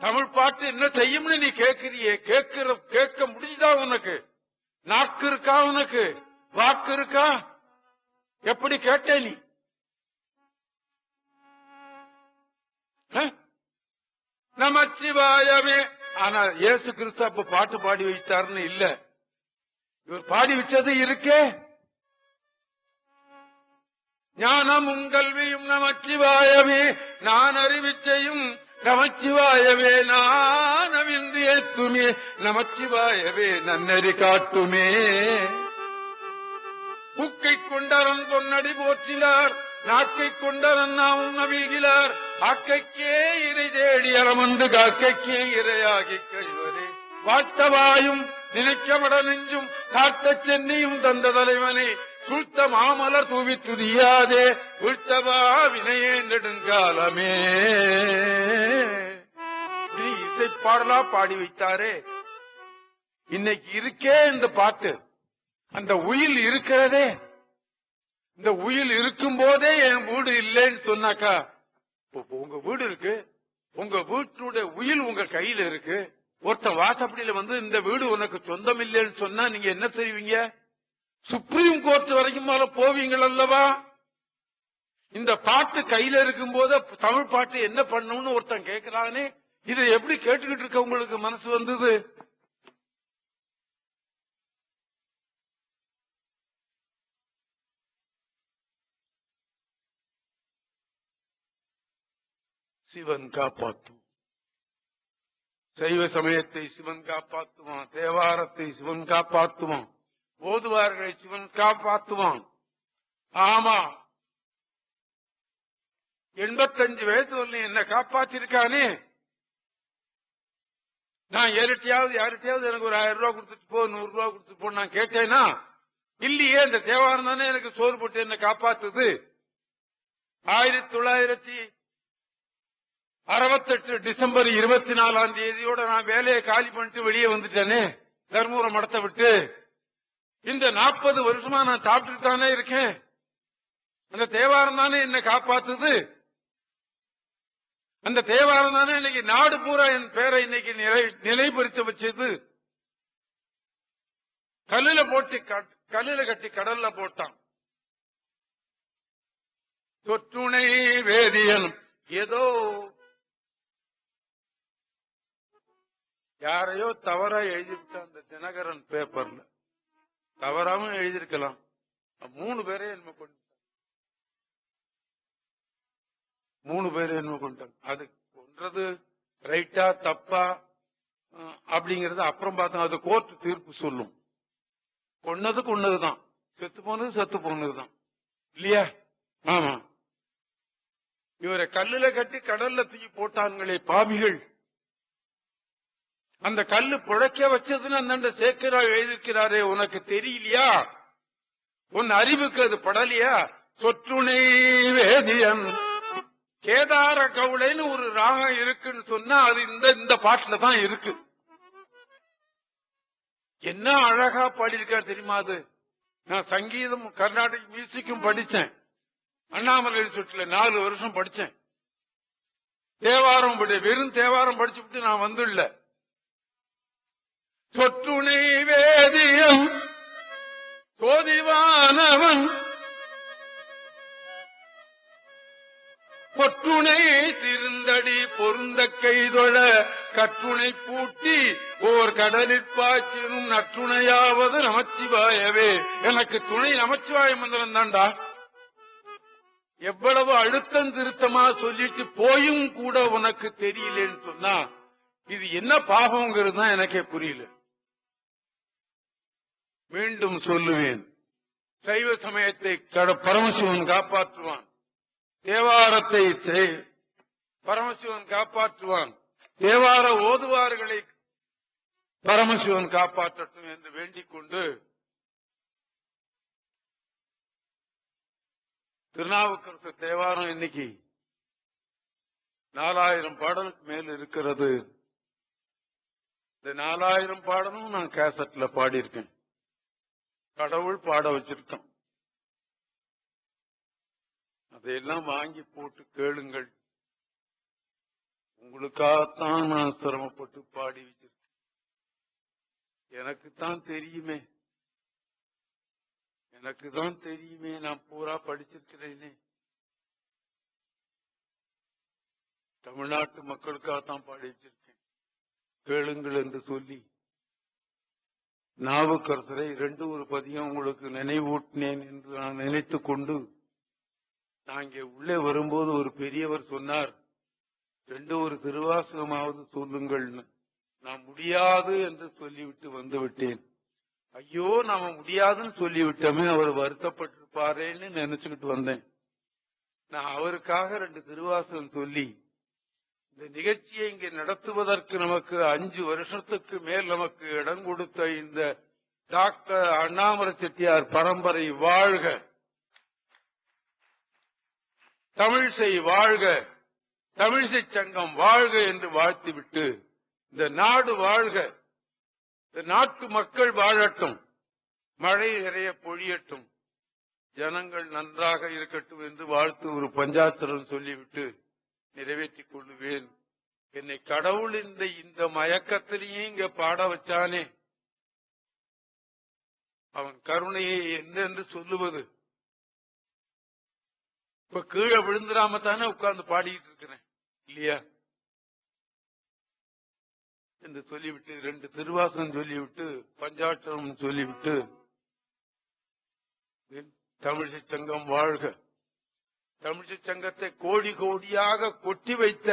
தமிழ் பாட்டு என்ன செய்யும்னு நீ கேட்கிறியே, கேட்க முடியுதா உனக்கு? நாக்கு இருக்கா உனக்கு? வாக்கு இருக்கா? எப்படி கேட்ட நீ? நமச்சிவாயவே. ஆனா இயேசு கிறிஸ்து அப்ப பாட்டு பாடி வைத்தார்னு இல்ல, இவர் பாடி வச்சது இருக்கே. ஞானமும் கல்வியும் நமச்சிவாயவே, நான் அறிவிச்சையும் நமச்சிவாயவே, நானவின்றி ஏத்துமே நமச்சிவாயவே, நன்னறி காட்டுமே. புக்கை கொண்டரன் பொன்னடி போற்றினார், நாக்கை கொண்டரன் நாமும் நவிழ்கிறார். ஆக்கைக்கே இறை தேடி அறமந்து காக்கைக்கே இரையாகி கழிவரே. வாட்டவாயும் நினைக்கபட நெஞ்சும் காட்ட சென்னையும் தந்த தலைவனே சுழ்த்த மாமலர் தூவி துதியாதே உழ்த்தவா வினையே நெடுங்காலமே. இசை பாடலா பாடி வைத்தாரே. இன்னைக்கு இருக்கே இந்த பாட்டு, அந்த உயில் இருக்கிறதே. இந்த உயில் இருக்கும் போதே என் வீடு இல்லைன்னு சொன்னாக்கா, உங்க வீடு இருக்கு, உங்க வீட்டுடைய உயில் உங்க கையில இருக்கு. ஒருத்தன் வாசப்படியில வந்து இந்த வீடு உனக்கு சொந்தம் இல்லைன்னு சொன்னா நீங்க என்ன செய்வீங்க? சுப்ரீம் கோர்ட் வரைக்கும் மேல போவீங்கள் அல்லவா? இந்த பாட்டு கையில இருக்கும் போது தமிழ் பாட்டு என்ன பண்ணணும்னு ஒருத்தன் கேட்கிறானே, இதை எப்படி கேட்டுக்கிட்டு இருக்க உங்களுக்கு மனசு வந்தது? சிவன் காப்பாற்றும். சைவ சமயத்தை சிவன் காப்பாற்றுவான், தேவாரத்தை சிவன் காப்பாற்றுவான், ஓதுவார்களை சிவன் காப்பாற்றுவான். ஆமா, 85 வயசு வரல என்ன காப்பாத்திருக்கானே. நான் யார்கிட்டயாவது எனக்கு ஒரு 1000 ரூபாய் கொடுத்துட்டு போ, 100 ரூபாய் கொடுத்துட்டு போ நான் கேட்டேன்னா, இல்லையே இந்த தேவாரம் தானே எனக்கு சோறு போட்டு என்ன காப்பாத்துது. 1968 டிசம்பர் 24ஆம் தேதியோட நான் வேலையை காலி பண்ணிட்டு வெளியே வந்துட்டேனே, தர்மபுரம் மடத்தை விட்டு. இந்த 40 வருஷமா நான் சாப்பிட்டுட்டு தானே இருக்கேன். அந்த தேவாரம் தானே என்ன காப்பாத்துது. அந்த தேவாரம் தானே இன்னைக்கு நாடு பூரா என் பேரை இன்னைக்கு நிலைப்படுத்த வச்சது. கல்லுல கட்டி கடல்ல போட்டான். தொற்றுணை வேதியன் ஏதோ யாரையோ தவறா எழுதிவிட்டான். அந்த தினகரன் பேப்பர்ல தவறாவும் எழுதியிருக்கலாம். 3 பேரே என்ன கொண்டு 3 பேர் என்ன கொண்டாங்க. அது கொன்றது ரைட்டா தப்பா அப்படிங்கறது அப்புறம் பார்த்தோம். அது கோர்ட் தீர்ப்பு சொல்லும். கொன்னதுதான், செத்து போனதுதான் இல்லையா? ஆமா. இவரை கல்லுல கட்டி கடல்ல தூக்கி போட்டாங்களே பாவிகள். அந்த கல்லு புழைக்க வச்சதுன்னு அந்த சேக்கரா எழுதியிருக்கிறாரே, உனக்கு தெரியலையா? உன் அறிவுக்கு அது படலையா? சொற்றுணை வேதியன் கேதார கவுளைன்னு ஒரு ராகம் இருக்குன்னு சொன்னா அது இந்த பாட்டுல தான் இருக்கு. என்ன அழகா பாடியிருக்காரு தெரியுமா? அது நான் சங்கீதம் கர்நாடக மியூசிக்கும் படிச்சேன். அண்ணாமலை சுற்றுல 4 வருஷம் படிச்சேன். தேவாரம் வெறும் தேவாரம் படிச்சுட்டு நான் வந்துள்ள. சொற்றுணை வேதியம் சோதிவானவன் பொற்றுணை திருந்தடி பொருந்த கைதொழ கற்றுணை பூட்டி ஓர் கடலில் பாய்ச்சினும் நற்றுணையாவது நமச்சிவாயவே. எனக்கு துணை நமச்சிவாய மந்திரம் தான்டா. எவ்வளவு அழுத்தம் திருத்தமா சொல்லிட்டு போயும் கூட உனக்கு தெரியலன்னு சொன்னா இது என்ன பாவங்கிறது தான் எனக்கே புரியல. மீண்டும் சொல்லுவேன், சைவ சமயத்தை பரமசிவன் காப்பாற்றுவான், தேவாரத்தை பரமசிவன் காப்பாற்றுவான், தேவார ஓதுவார்களை பரமசிவன் காப்பாற்றட்டும் என்று வேண்டிக் கொண்டு திருநாவுக்கரசு தேவாரம் இன்னைக்கு 4000 பாடலுக்கு மேல் இருக்கிறது. இந்த 4000 பாடலும் நான் கேசட்ல பாடியிருக்கேன். கடவுள் பாட வச்சிருக்கோம். அதையெல்லாம் வாங்கி போட்டு கேளுங்கள். உங்களுக்காகத்தான் நான் சிரமப்பட்டு பாடி வச்சிருக்கேன். எனக்குத்தான் தெரியுமே, நான் பூரா படிச்சிருக்கிறேனே. தமிழ்நாட்டு மக்களுக்காகத்தான் பாடி வச்சிருக்கேன். கேளுங்கள் என்று சொல்லி நாவுக்கரசரை 2 ஒரு பதியம் உங்களுக்கு நினைவூட்டினேன் என்று நான் நினைத்துக் கொண்டு, நான் இங்கே உள்ளே வரும்போது ஒரு பெரியவர் சொன்னார், 2 ஒரு திருவாசகமாவது சொல்லுங்கள். நான் முடியாது என்று சொல்லிவிட்டு வந்து விட்டேன். ஐயோ, நாம முடியாதுன்னு சொல்லிவிட்டோமே, அவர் வருத்தப்பட்டிருப்பாரேன்னு நினைச்சுக்கிட்டு வந்தேன். நான் அவருக்காக 2 திருவாசகம் சொல்லி இந்த நிகழ்ச்சியை இங்கே நடத்துவதற்கு நமக்கு 5 வருஷத்துக்கு மேல் நமக்கு இடம் கொடுத்த இந்த டாக்டர் அண்ணாமலை செட்டியார் பரம்பரை வாழ்க, தமிழிசை வாழ்க, தமிழிசை சங்கம் வாழ்க என்று வாழ்த்திவிட்டு இந்த நாடு வாழ்க, இந்த நாட்டு மக்கள் வாழட்டும், மழை நிறைய பொழியட்டும், ஜனங்கள் நன்றாக இருக்கட்டும் என்று வாழ்த்து ஒரு பஞ்சாத்திரம் சொல்லிவிட்டு நிறைவேற்றிக் கொள்ளுவேன். என்னை கடவுள் இந்த மயக்கத்திலேயே இங்க பாட வச்சானே, அவன் கருணையை என்னென்று சொல்லுவது? இப்ப கீழே விழுந்துடாம தானே உட்கார்ந்து பாடிக்கிட்டு இருக்கிறேன் இல்லையா என்று சொல்லிவிட்டு 2 திருவாசகம் சொல்லிவிட்டு பஞ்சாட்சரம் சொல்லிவிட்டு தமிழிசை சங்கம் வாழ்க, தமிழிசை சங்கத்தை கோடி கோடியாக கொட்டி வைத்த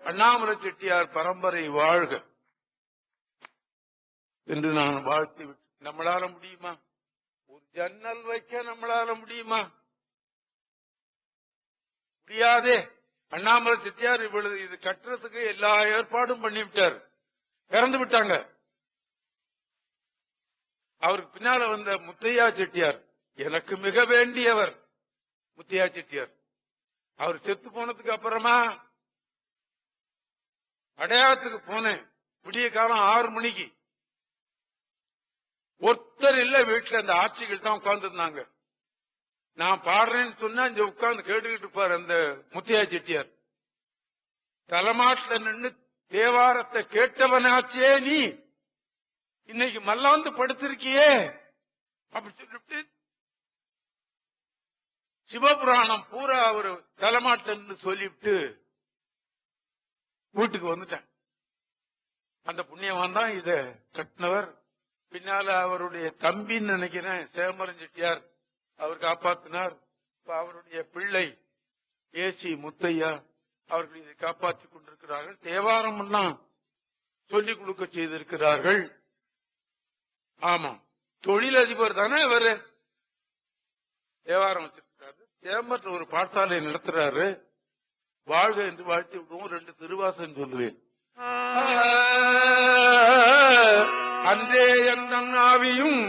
அண்ணாமலை செட்டியார் பரம்பரை வாழ்க என்று நான் வாழ்த்தி விட்டு, நம்மளால முடியுமா? ஒரு ஜன்னல் வைக்க நம்மளால முடியுமா? முடியாதே. அண்ணாமலை செட்டியார் இவ்வளவு இது கட்டுறதுக்கு எல்லா ஏற்பாடும் பண்ணிவிட்டார், இறந்து விட்டாங்க. அவருக்கு பின்னால வந்த முத்தையா செட்டியார் எனக்கு மிக வேண்டியவர். முத்தையா செட்டியார் அவர் செத்து போனதுக்கு அப்புறமா அடையாளத்துக்கு போனேன். விடிய காலம் 6 மணிக்கு. ஒருத்தர் இல்ல வீட்டுல, அந்த ஆட்சிகள் தான் உட்கார்ந்து இருந்தாங்க. நான் பாடுறேன்னு சொன்னா இங்க உட்கார்ந்து கேட்டுக்கிட்டு இருப்பாரு அந்த முத்தையா செட்டியார். தலைமாட்டில் நின்று தேவாரத்தை கேட்டவனாச்சே நீ, இன்னைக்கு மல்லாந்து படுத்திருக்கியே அப்படி சொல்லிட்டு சிவபுராணம் பூரா அவரு தலைமாட்டில் சொல்லிவிட்டு வீட்டுக்கு வந்துட்டேன். அந்த புண்ணியவான் தான் இத கட்டினவர். பின்னால அவருடைய தம்பின்னு நினைக்கிறேன் சேமரன் செட்டியார், அவர் காப்பாத்தினார். இப்ப அவருடைய பிள்ளை ஏசி முத்தையா அவர்கள் இதை காப்பாற்றிக் கொண்டிருக்கிறார்கள். தேவாரம் எல்லாம் சொல்லிக் கொடுக்க செய்திருக்கிறார்கள். ஆமா, தொழிலதிபர் தானே இவரு. தேவாரம் வச்சிருக்கிறாரு. தேம்பற்ற ஒரு பாடசாலை நடத்துறாரு. வாழ்க என்று வாழ்த்தி விடுவோம். 2 திருவாசகம் சொல்லுவேன். அன்றே என் ஆவியும்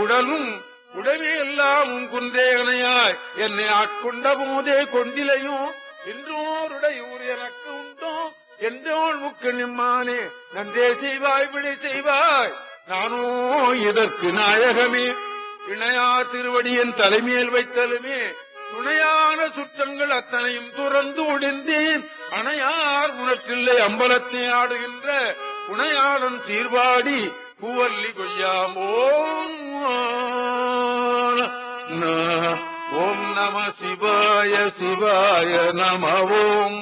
உடலும் உடமையெல்லாம் குன்றேகனையாய் என்னை ஆட்கொண்ட போதே கொண்டிலையும் இன்றோருடையூர் எனக்கு உண்டோ என்றோள் முக்கு நிம்மானே நன்றே செய்வாய் விடை செய்வாய் நானோ இதற்கு நாயகமே இணையா திருவடியின் தலைமையில் வைத்தலுமே துணையான சுற்றங்கள் அத்தனையும் துறந்து ஒடிந்தேன் அணையார் உணற்றில்லை அம்பலத்தை ஆடுகின்ற புனையாளன் சீர்வாடி பூவல்லி கொய்யாமோ. ஓம் நம சிவாய சிவாய நம ஓம்.